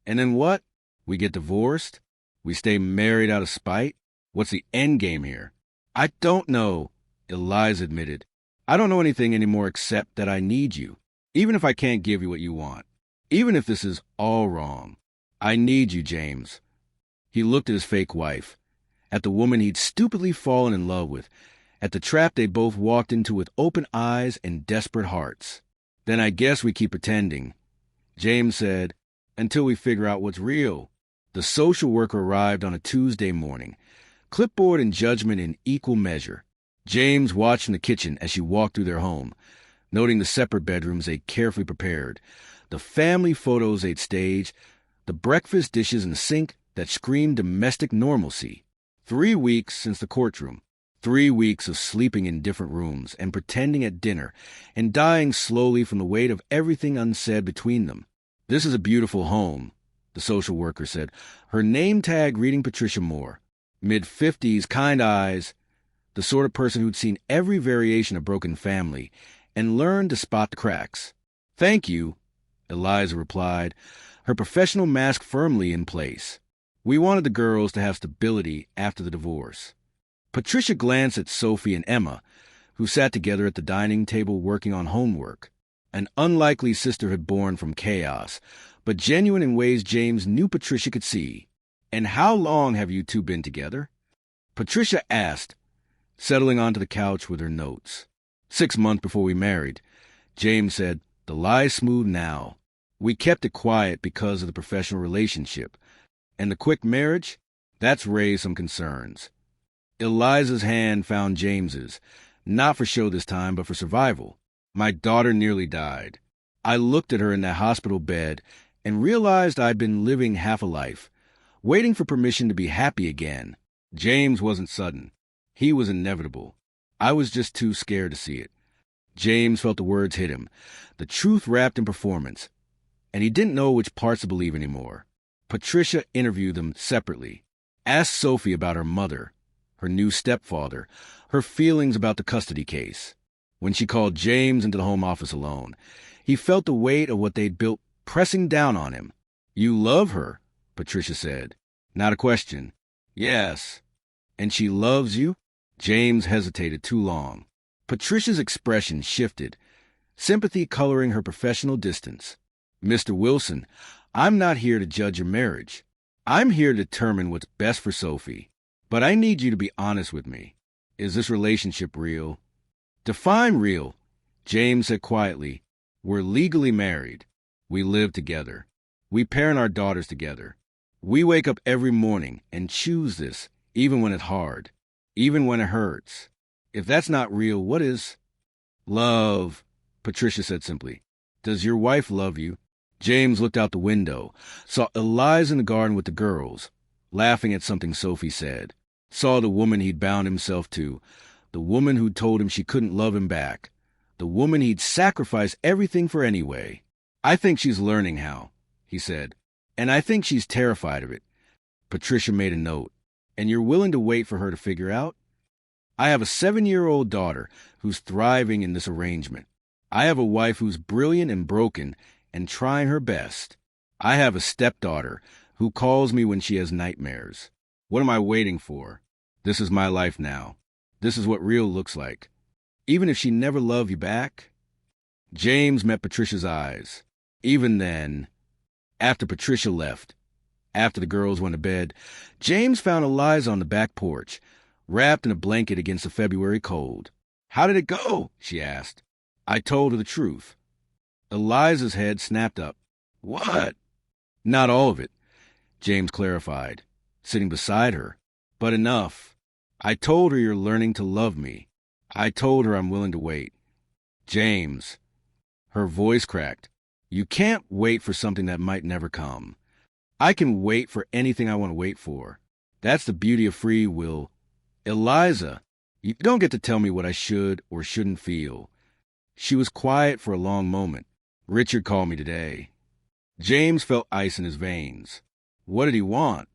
And then what? We get divorced? We stay married out of spite? What's the end game here? I don't know, Eliza admitted. I don't know anything anymore except that I need you. Even if I can't give you what you want. Even if this is all wrong. I need you, James. He looked at his fake wife. At the woman he'd stupidly fallen in love with. At the trap they both walked into with open eyes and desperate hearts. Then I guess we keep pretending, James said, until we figure out what's real. The social worker arrived on a Tuesday morning, clipboard and judgment in equal measure. James watched in the kitchen as she walked through their home, noting the separate bedrooms they'd carefully prepared, the family photos they'd staged, the breakfast dishes in the sink that screamed domestic normalcy. 3 weeks since the courtroom. 3 weeks of sleeping in different rooms and pretending at dinner and dying slowly from the weight of everything unsaid between them. This is a beautiful home, the social worker said, her name tag reading Patricia Moore. Mid-50s, kind eyes, the sort of person who'd seen every variation of broken family and learned to spot the cracks. Thank you, Eliza replied, her professional mask firmly in place. We wanted the girls to have stability after the divorce. Patricia glanced at Sophie and Emma, who sat together at the dining table working on homework. An unlikely sisterhood born from chaos, but genuine in ways James knew Patricia could see. And how long have you two been together? Patricia asked, settling onto the couch with her notes. 6 months before we married. James said, the lie's smooth now. We kept it quiet because of the professional relationship. And the quick marriage? That's raised some concerns. Eliza's hand found James's, not for show this time, but for survival. My daughter nearly died. I looked at her in that hospital bed and realized I'd been living half a life, waiting for permission to be happy again. James wasn't sudden. He was inevitable. I was just too scared to see it. James felt the words hit him, the truth wrapped in performance, and he didn't know which parts to believe anymore. Patricia interviewed them separately, asked Sophie about her mother, her new stepfather, her feelings about the custody case. When she called James into the home office alone, he felt the weight of what they'd built pressing down on him. You love her, Patricia said. Not a question. Yes. And she loves you? James hesitated too long. Patricia's expression shifted, sympathy coloring her professional distance. Mr. Wilson, I'm not here to judge your marriage. I'm here to determine what's best for Sophie. But I need you to be honest with me. Is this relationship real? Define real, James said quietly. We're legally married. We live together. We parent our daughters together. We wake up every morning and choose this, even when it's hard, even when it hurts. If that's not real, what is? Love, Patricia said simply. Does your wife love you? James looked out the window, saw Eliza in the garden with the girls, laughing at something Sophie said. Saw the woman he'd bound himself to, the woman who'd told him she couldn't love him back, the woman he'd sacrificed everything for anyway. I think she's learning how, he said, and I think she's terrified of it. Patricia made a note. And you're willing to wait for her to figure out? I have a 7-year-old daughter who's thriving in this arrangement. I have a wife who's brilliant and broken and trying her best. I have a stepdaughter who calls me when she has nightmares. What am I waiting for? This is my life now. This is what real looks like. Even if she never loved you back? James met Patricia's eyes. Even then, after Patricia left, after the girls went to bed, James found Eliza on the back porch, wrapped in a blanket against the February cold. "How did it go?" she asked. I told her the truth. Eliza's head snapped up. "What?" "Not all of it," James clarified, sitting beside her. "But enough. I told her you're learning to love me. I told her I'm willing to wait." "James," her voice cracked, "you can't wait for something that might never come. I can wait for anything I want to wait for. That's the beauty of free will. Eliza, you don't get to tell me what I should or shouldn't feel." She was quiet for a long moment. "Richard called me today." James felt ice in his veins. What did he want?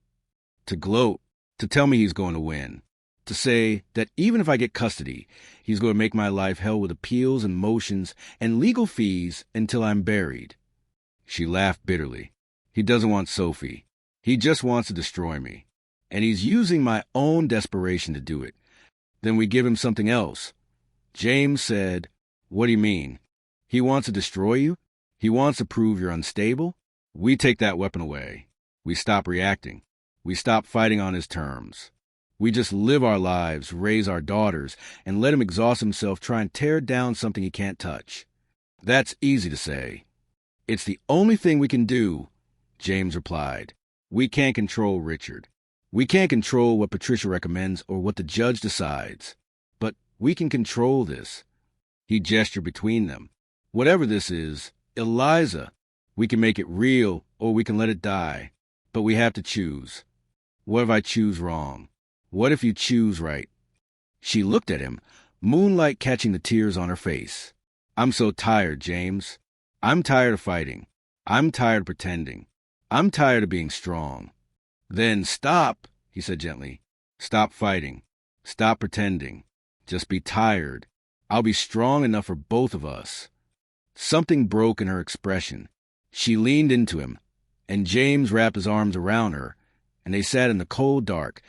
To gloat, to tell me he's going to win, to say that even if I get custody, he's going to make my life hell with appeals and motions and legal fees until I'm buried. She laughed bitterly. He doesn't want Sophie. He just wants to destroy me. And he's using my own desperation to do it. Then we give him something else. James said, "What do you mean? He wants to destroy you? He wants to prove you're unstable?" We take that weapon away. We stop reacting. We stop fighting on his terms. We just live our lives, raise our daughters, and let him exhaust himself trying to tear down something he can't touch. That's easy to say. "It's the only thing we can do," James replied. "We can't control Richard. We can't control what Patricia recommends or what the judge decides. But we can control this." He gestured between them. "Whatever this is, Eliza, we can make it real or we can let it die. But we have to choose. What if I choose wrong? What if you choose right?" She looked at him, moonlight catching the tears on her face. "I'm so tired, James. I'm tired of fighting. I'm tired of pretending. I'm tired of being strong." "Then stop," he said gently. "Stop fighting. Stop pretending. Just be tired. I'll be strong enough for both of us." Something broke in her expression. She leaned into him, and James wrapped his arms around her, and they sat in the cold dark,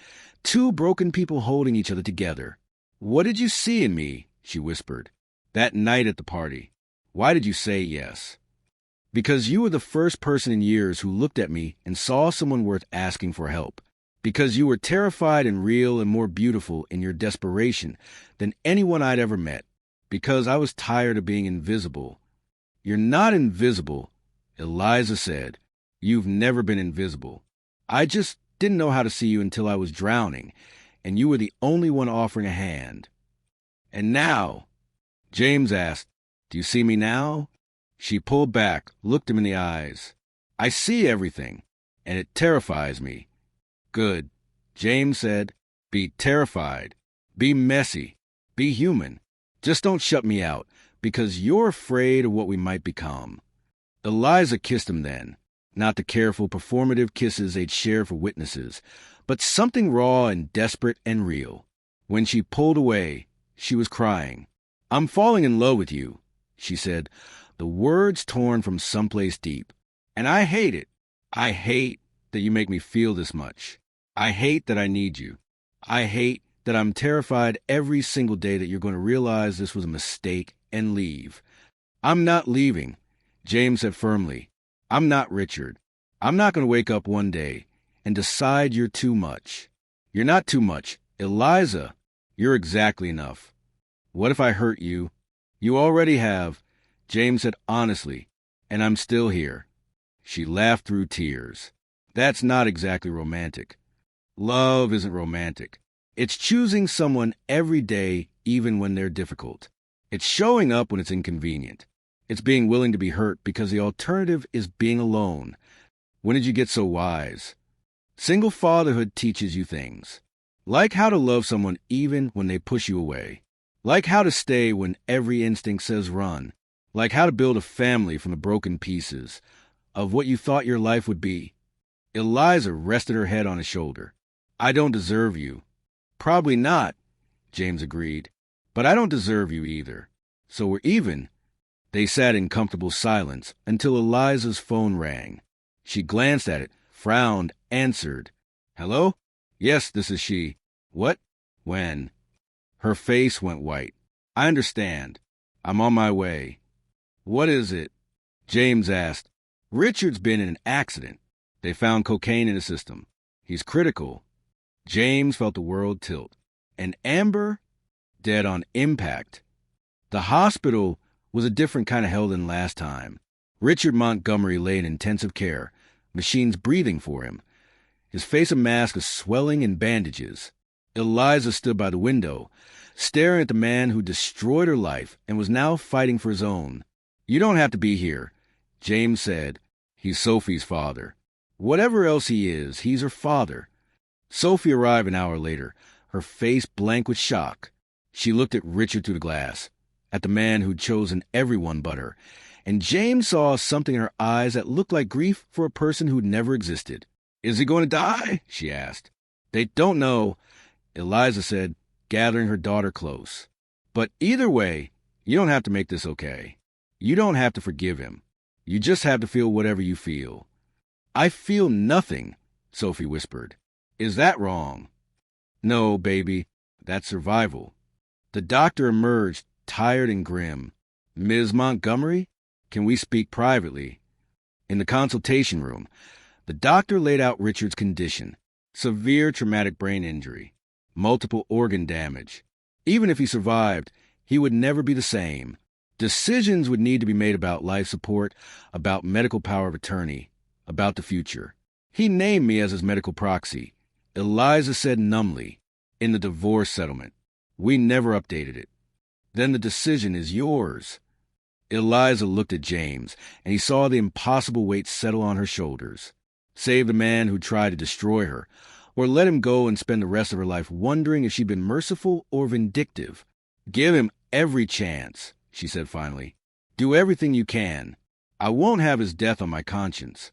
two broken people holding each other together. "What did you see in me?" she whispered. "That night at the party. Why did you say yes?" "Because you were the first person in years who looked at me and saw someone worth asking for help. Because you were terrified and real and more beautiful in your desperation than anyone I'd ever met. Because I was tired of being invisible." "You're not invisible," Eliza said. "You've never been invisible. I just didn't know how to see you until I was drowning, and you were the only one offering a hand." "And now?" James asked, "Do you see me now?" She pulled back, looked him in the eyes. "I see everything, and it terrifies me." "Good," James said. "Be terrified. Be messy. Be human. Just don't shut me out, because you're afraid of what we might become." Eliza kissed him then, not the careful, performative kisses they'd share for witnesses, but something raw and desperate and real. When she pulled away, she was crying. "I'm falling in love with you," she said, the words torn from someplace deep. "And I hate it. I hate that you make me feel this much. I hate that I need you. I hate that I'm terrified every single day that you're going to realize this was a mistake and leave." "I'm not leaving," James said firmly. "I'm not Richard. I'm not going to wake up one day and decide you're too much. You're not too much. Eliza, you're exactly enough. What if I hurt you?" "You already have," James said honestly, "and I'm still here." She laughed through tears. "That's not exactly romantic. Love isn't romantic. It's choosing someone every day, even when they're difficult. It's showing up when it's inconvenient. It's being willing to be hurt because the alternative is being alone. When did you get so wise? Single fatherhood teaches you things. Like how to love someone even when they push you away. Like how to stay when every instinct says run. Like how to build a family from the broken pieces of what you thought your life would be." Eliza rested her head on his shoulder. "I don't deserve you." "Probably not," James agreed. "But I don't deserve you either. So we're even." They sat in comfortable silence until Eliza's phone rang. She glanced at it, frowned, answered. "Hello? Yes, this is she. What?" When? Her face went white. I understand. I'm on my way. What is it? James asked. Richard's been in an accident. They found cocaine in his system. He's critical. James felt the world tilt. And Amber? Dead on impact. The hospital was a different kind of hell than last time. Richard Montgomery lay in intensive care, machines breathing for him. His face a mask of swelling and bandages. Eliza stood by the window, staring at the man who destroyed her life and was now fighting for his own. You don't have to be here, James said. He's Sophie's father. Whatever else he is, he's her father. Sophie arrived an hour later, her face blank with shock. She looked at Richard through the glass, at the man who'd chosen everyone but her, and James saw something in her eyes that looked like grief for a person who'd never existed. Is he going to die? She asked. They don't know, Eliza said, gathering her daughter close. But either way, you don't have to make this okay. You don't have to forgive him. You just have to feel whatever you feel. I feel nothing, Sophie whispered. Is that wrong? No, baby. That's survival. The doctor emerged, tired and grim. Ms. Montgomery, can we speak privately? In the consultation room, the doctor laid out Richard's condition. Severe traumatic brain injury. Multiple organ damage. Even if he survived, he would never be the same. Decisions would need to be made about life support, about medical power of attorney, about the future. He named me as his medical proxy. Eliza said numbly, in the divorce settlement. We never updated it. Then the decision is yours. Eliza looked at James, and he saw the impossible weight settle on her shoulders. Save the man who tried to destroy her, or let him go and spend the rest of her life wondering if she'd been merciful or vindictive. Give him every chance, she said finally. Do everything you can. I won't have his death on my conscience.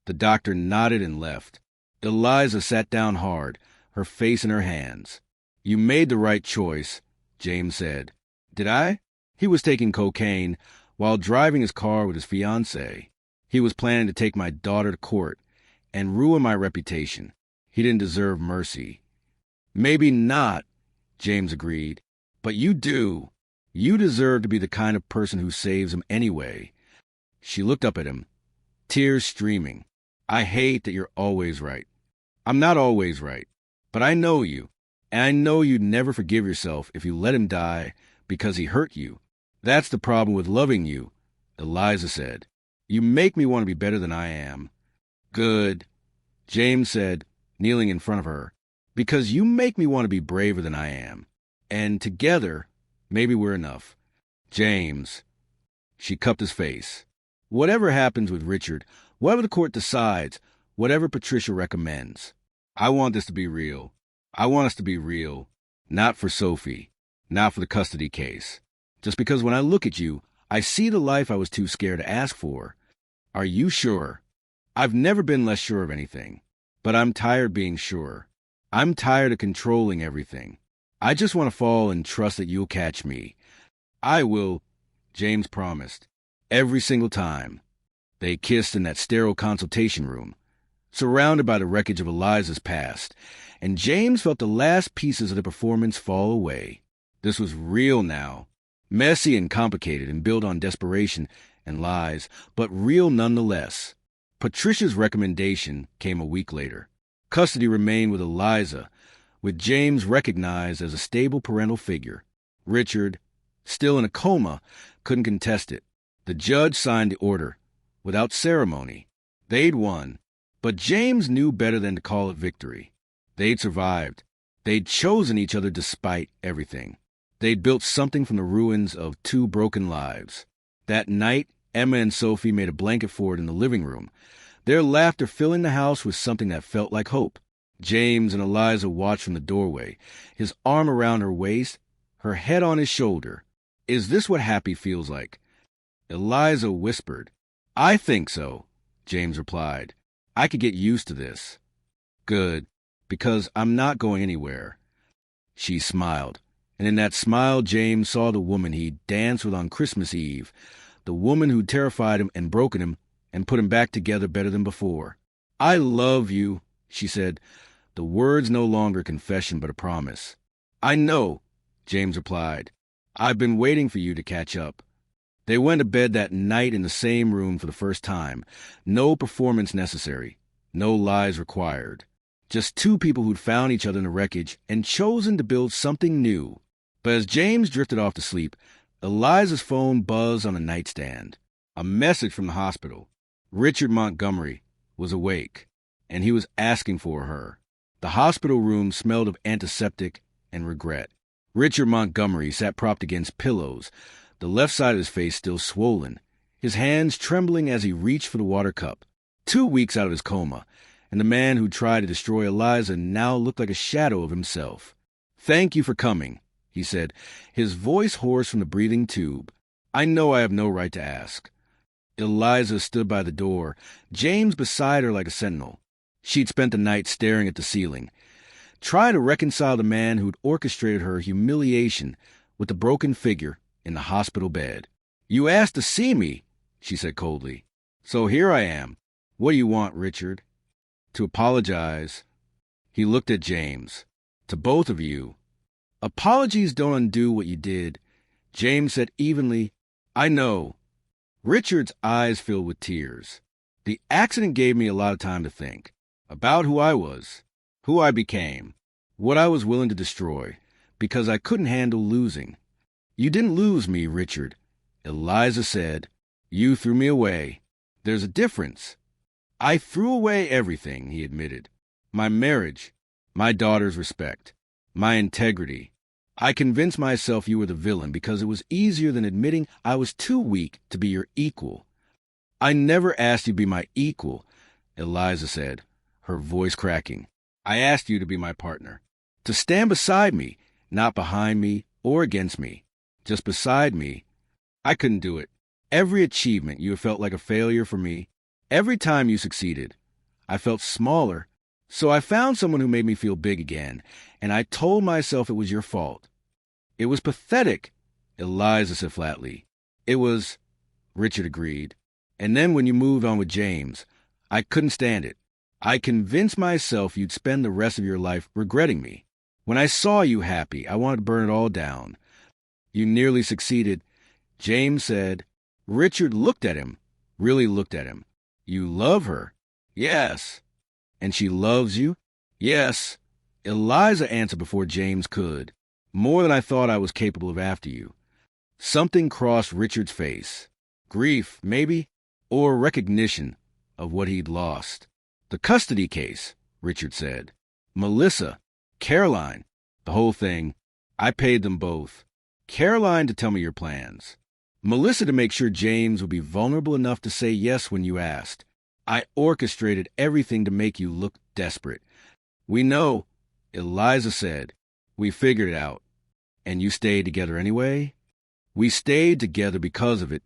The doctor nodded and left. Eliza sat down hard, her face in her hands. You made the right choice, James said. Did I? He was taking cocaine while driving his car with his fiancée. He was planning to take my daughter to court and ruin my reputation. He didn't deserve mercy. Maybe not, James agreed. But you do. You deserve to be the kind of person who saves him anyway. She looked up at him, tears streaming. I hate that you're always right. I'm not always right, but I know you, and I know you'd never forgive yourself if you let him die because he hurt you. That's the problem with loving you, Eliza said. You make me want to be better than I am. Good, James said, kneeling in front of her, because you make me want to be braver than I am. And together, maybe we're enough. James. She cupped his face. Whatever happens with Richard, whatever the court decides, whatever Patricia recommends, I want this to be real. I want us to be real. Not for Sophie. Not for the custody case. Just because when I look at you, I see the life I was too scared to ask for. Are you sure? I've never been less sure of anything. But I'm tired being sure. I'm tired of controlling everything. I just want to fall and trust that you'll catch me. I will, James promised. Every single time. They kissed in that sterile consultation room, surrounded by the wreckage of Eliza's past, and James felt the last pieces of the performance fall away. This was real now. Messy and complicated and built on desperation and lies, but real nonetheless. Patricia's recommendation came a week later. Custody remained with Eliza, with James recognized as a stable parental figure. Richard, still in a coma, couldn't contest it. The judge signed the order, without ceremony. They'd won, but James knew better than to call it victory. They'd survived. They'd chosen each other despite everything. They'd built something from the ruins of two broken lives. That night, Emma and Sophie made a blanket fort in the living room, their laughter filling the house with something that felt like hope. James and Eliza watched from the doorway, his arm around her waist, her head on his shoulder. Is this what happy feels like? Eliza whispered. I think so, James replied. I could get used to this. Good, because I'm not going anywhere. She smiled, and in that smile James saw the woman he'd danced with on Christmas Eve, the woman who'd terrified him and broken him and put him back together better than before. I love you, she said, the words no longer a confession but a promise. I know, James replied. I've been waiting for you to catch up. They went to bed that night in the same room for the first time. No performance necessary. No lies required. Just two people who'd found each other in the wreckage and chosen to build something new. But as James drifted off to sleep, Eliza's phone buzzed on the nightstand. A message from the hospital. Richard Montgomery was awake, and he was asking for her. The hospital room smelled of antiseptic and regret. Richard Montgomery sat propped against pillows, the left side of his face still swollen, his hands trembling as he reached for the water cup. 2 weeks out of his coma, and the man who tried to destroy Eliza now looked like a shadow of himself. "Thank you for coming," he said, his voice hoarse from the breathing tube. "I know I have no right to ask." Eliza stood by the door, James beside her like a sentinel. She'd spent the night staring at the ceiling, trying to reconcile the man who'd orchestrated her humiliation with the broken figure in the hospital bed. "You asked to see me," she said coldly. "So here I am. What do you want, Richard?" "To apologize." He looked at James. "To both of you." "Apologies don't undo what you did," James said evenly. "I know." Richard's eyes filled with tears. "The accident gave me a lot of time to think. About who I was, who I became, what I was willing to destroy, because I couldn't handle losing." "You didn't lose me, Richard," Eliza said. "You threw me away. There's a difference." "I threw away everything," he admitted. "My marriage, my daughter's respect, my integrity. I convinced myself you were the villain because it was easier than admitting I was too weak to be your equal." "I never asked you to be my equal," Eliza said, her voice cracking. "I asked you to be my partner, to stand beside me, not behind me or against me, just beside me. I couldn't do it. Every achievement you have felt like a failure for me. Every time you succeeded, I felt smaller. So I found someone who made me feel big again, and I told myself it was your fault." "It was pathetic," Eliza said flatly. "It was," Richard agreed. "And then when you moved on with James, I couldn't stand it. I convinced myself you'd spend the rest of your life regretting me. When I saw you happy, I wanted to burn it all down." "You nearly succeeded," James said. Richard looked at him, really looked at him. "You love her?" "Yes." "And she loves you?" "Yes." Eliza answered before James could. "More than I thought I was capable of after you." Something crossed Richard's face. Grief, maybe, or recognition of what he'd lost. "The custody case," Richard said. "Melissa, Caroline, the whole thing. I paid them both. Caroline to tell me your plans. Melissa to make sure James would be vulnerable enough to say yes when you asked. I orchestrated everything to make you look desperate." "We know," Eliza said. "We figured it out." "And you stayed together anyway?" "We stayed together because of it,"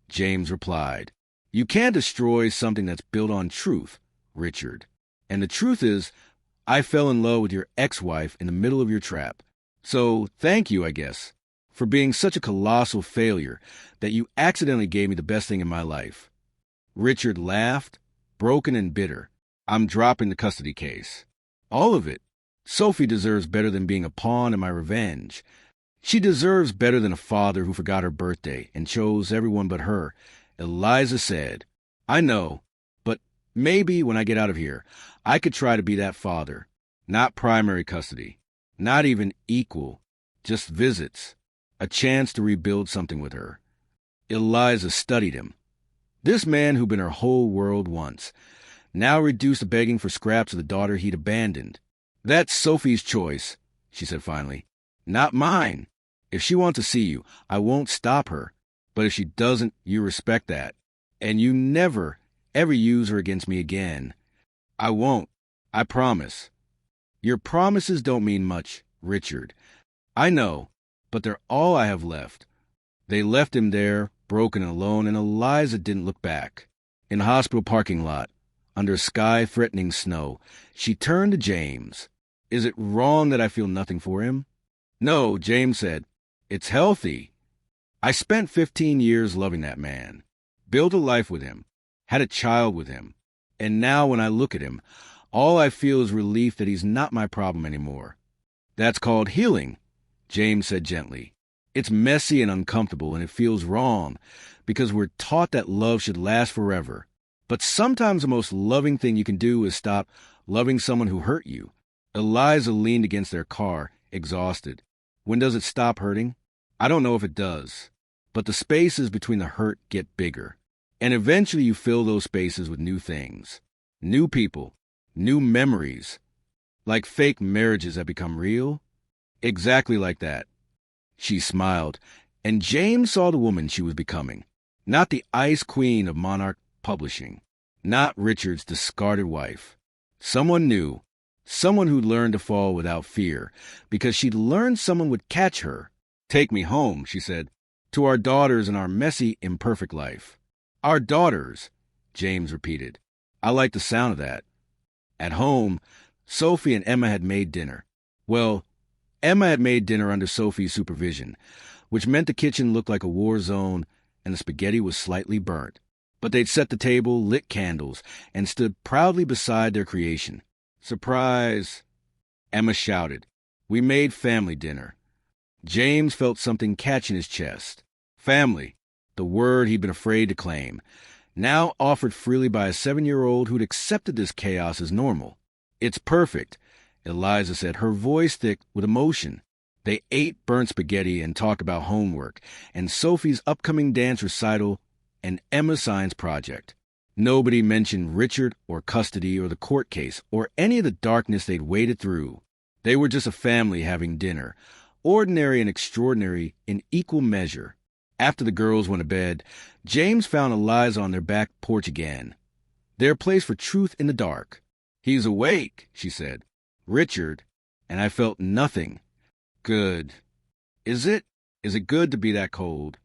James replied. "You can't destroy something that's built on truth, Richard. And the truth is, I fell in love with your ex-wife in the middle of your trap. So thank you, I guess, for being such a colossal failure that you accidentally gave me the best thing in my life." Richard laughed, broken and bitter. "I'm dropping the custody case. All of it. Sophie deserves better than being a pawn in my revenge. She deserves better than a father who forgot her birthday and chose everyone but her," Eliza said. "I know, but maybe when I get out of here, I could try to be that father. Not primary custody. Not even equal. Just visits. A chance to rebuild something with her." Eliza studied him. This man who'd been her whole world once, now reduced to begging for scraps of the daughter he'd abandoned. "That's Sophie's choice," she said finally. "Not mine. If she wants to see you, I won't stop her. But if she doesn't, you respect that. And you never, ever use her against me again." "I won't. I promise." "Your promises don't mean much, Richard. I know, but they're all I have left." They left him there, broken and alone, and Eliza didn't look back. In the hospital parking lot, under sky-threatening snow, she turned to James. "Is it wrong that I feel nothing for him?" "No," James said. "It's healthy. I spent 15 years loving that man, built a life with him, had a child with him, and now when I look at him, all I feel is relief that he's not my problem anymore. That's called healing, James said gently. It's messy and uncomfortable, and it feels wrong, because we're taught that love should last forever. But sometimes the most loving thing you can do is stop loving someone who hurt you. Eliza leaned against their car, exhausted. When does it stop hurting? I don't know if it does. But the spaces between the hurt get bigger. And eventually you fill those spaces with new things. New people. New memories. Like fake marriages that become real. Exactly like that. She smiled, and James saw the woman she was becoming. Not the ice queen of Monarch Publishing. Not Richard's discarded wife. Someone new. Someone who'd learned to fall without fear, because she'd learned someone would catch her. Take me home, she said, to our daughters and our messy, imperfect life. Our daughters, James repeated. I liked the sound of that. At home, Sophie and Emma had made dinner. Well, Emma had made dinner under Sophie's supervision, which meant the kitchen looked like a war zone and the spaghetti was slightly burnt. But they'd set the table, lit candles, and stood proudly beside their creation. Surprise! Emma shouted. We made family dinner. James felt something catch in his chest. Family, the word he'd been afraid to claim, now offered freely by a 7-year-old who'd accepted this chaos as normal. It's perfect, Eliza said, her voice thick with emotion. They ate burnt spaghetti and talked about homework, and Sophie's upcoming dance recital, and Emma's science project. Nobody mentioned Richard or custody or the court case or any of the darkness they'd waded through. They were just a family having dinner, ordinary and extraordinary in equal measure. After the girls went to bed, James found Eliza on their back porch again. Their place for truth in the dark. He's awake, she said. Richard, and I felt nothing. Good. Is it good to be that cold?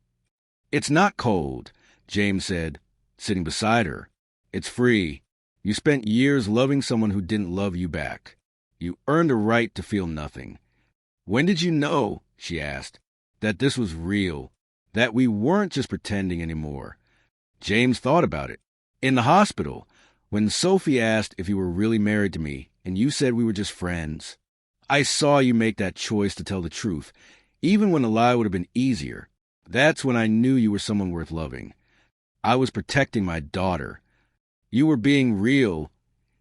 It's not cold, James said, sitting beside her. It's free. You spent years loving someone who didn't love you back. You earned a right to feel nothing. When did you know, she asked, that this was real, that we weren't just pretending anymore? James thought about it. In the hospital, when Sophie asked if you were really married to me, and you said we were just friends. I saw you make that choice to tell the truth, even when a lie would have been easier. That's when I knew you were someone worth loving. I was protecting my daughter. You were being real,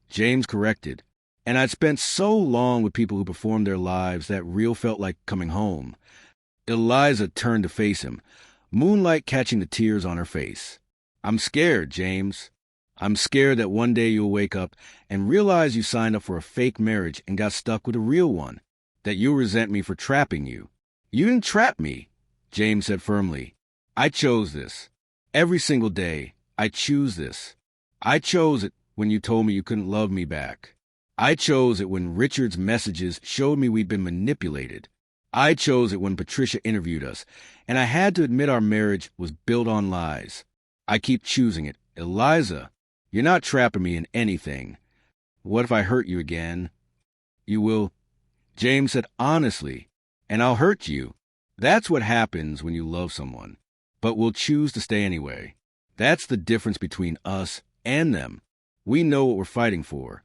James corrected. And I'd spent so long with people who performed their lives that real felt like coming home. Eliza turned to face him, moonlight catching the tears on her face. I'm scared, James. I'm scared that one day you'll wake up and realize you signed up for a fake marriage and got stuck with a real one, that you'll resent me for trapping you. You didn't trap me, James said firmly. I chose this. Every single day, I choose this. I chose it when you told me you couldn't love me back. I chose it when Richard's messages showed me we'd been manipulated. I chose it when Patricia interviewed us, and I had to admit our marriage was built on lies. I keep choosing it. Eliza, you're not trapping me in anything. What if I hurt you again? You will, James said honestly, and I'll hurt you. That's what happens when you love someone. But we'll choose to stay anyway. That's the difference between us and them. We know what we're fighting for.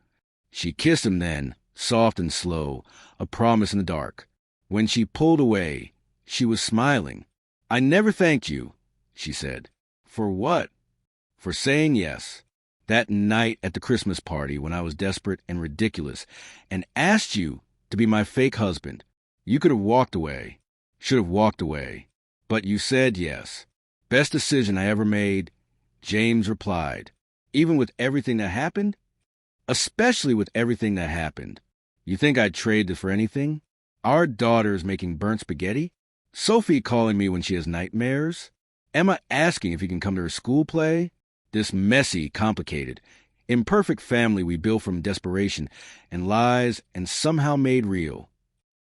She kissed him then, soft and slow, a promise in the dark. When she pulled away, she was smiling. I never thanked you, she said. For what? For saying yes. That night at the Christmas party when I was desperate and ridiculous and asked you to be my fake husband. You could have walked away. Should have walked away. But you said yes. Best decision I ever made, James replied. Even with everything that happened? Especially with everything that happened. You think I'd trade this for anything? Our daughter's making burnt spaghetti? Sophie calling me when she has nightmares? Emma asking if he can come to her school play? This messy, complicated, imperfect family we built from desperation and lies and somehow made real.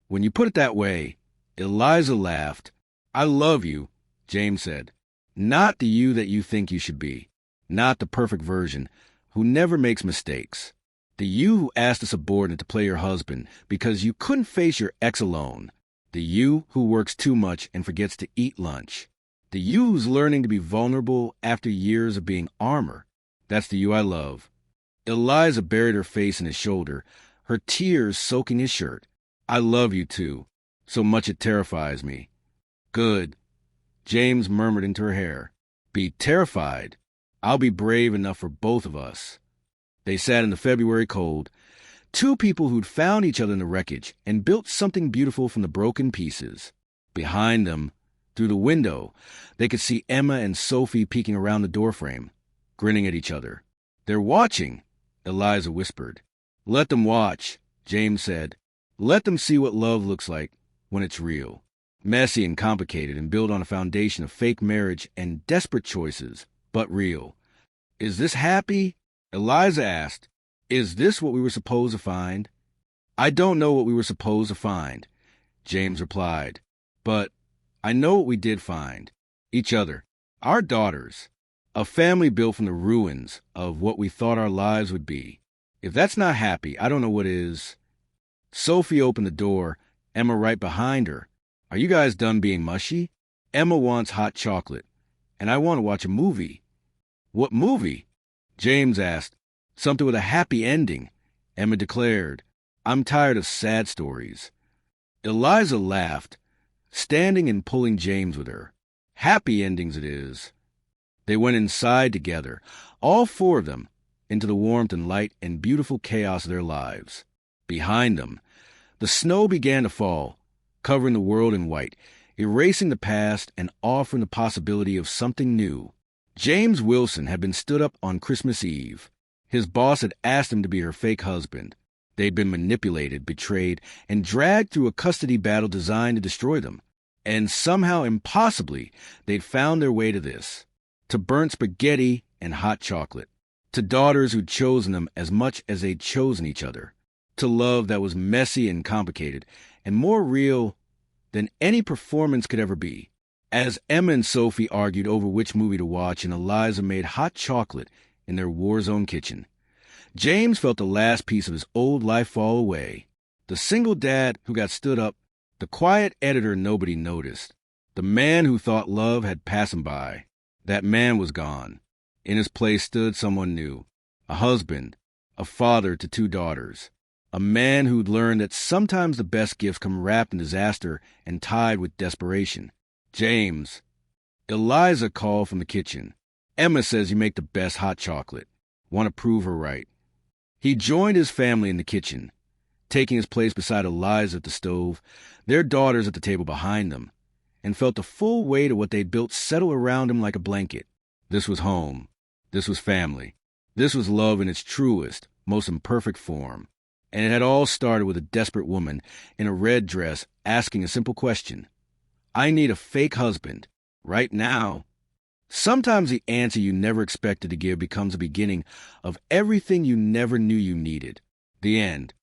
When you put it that way, Eliza laughed. I love you, James said. Not the you that you think you should be. Not the perfect version, who never makes mistakes. The you who asked a subordinate to play your husband because you couldn't face your ex alone. The you who works too much and forgets to eat lunch. The you who's learning to be vulnerable after years of being armor. That's the you I love. Eliza buried her face in his shoulder, her tears soaking his shirt. I love you too, so much it terrifies me. Good, James murmured into her hair. Be terrified? I'll be brave enough for both of us. They sat in the February cold, two people who'd found each other in the wreckage and built something beautiful from the broken pieces. Behind them, through the window, they could see Emma and Sophie peeking around the doorframe, grinning at each other. They're watching, Eliza whispered. Let them watch, James said. Let them see what love looks like when it's real. Messy and complicated and built on a foundation of fake marriage and desperate choices, but real. Is this happy? Eliza asked. Is this what we were supposed to find? I don't know what we were supposed to find, James replied. But I know what we did find. Each other. Our daughters. A family built from the ruins of what we thought our lives would be. If that's not happy, I don't know what is. Sophie opened the door, Emma right behind her. Are you guys done being mushy? Emma wants hot chocolate, and I want to watch a movie. What movie? James asked. Something with a happy ending, Emma declared. I'm tired of sad stories. Eliza laughed, standing and pulling James with her. Happy endings it is. They went inside together, all four of them, into the warmth and light and beautiful chaos of their lives. Behind them, the snow began to fall, covering the world in white, erasing the past and offering the possibility of something new. James Wilson had been stood up on Christmas Eve. His boss had asked him to be her fake husband. They'd been manipulated, betrayed, and dragged through a custody battle designed to destroy them. And somehow, impossibly, they'd found their way to this. To burnt spaghetti and hot chocolate. To daughters who'd chosen them as much as they'd chosen each other. To love that was messy and complicated, and more real than any performance could ever be. As Emma and Sophie argued over which movie to watch and Eliza made hot chocolate in their war-zone kitchen, James felt the last piece of his old life fall away. The single dad who got stood up, the quiet editor nobody noticed, the man who thought love had passed him by. That man was gone. In his place stood someone new, a husband, a father to two daughters, a man who'd learned that sometimes the best gifts come wrapped in disaster and tied with desperation. James. Eliza called from the kitchen. Emma says you make the best hot chocolate. Want to prove her right. He joined his family in the kitchen, taking his place beside Eliza at the stove, their daughters at the table behind them, and felt the full weight of what they'd built settle around him like a blanket. This was home. This was family. This was love in its truest, most imperfect form. And it had all started with a desperate woman in a red dress asking a simple question. I need a fake husband. Right now. Sometimes the answer you never expected to give becomes the beginning of everything you never knew you needed. The end.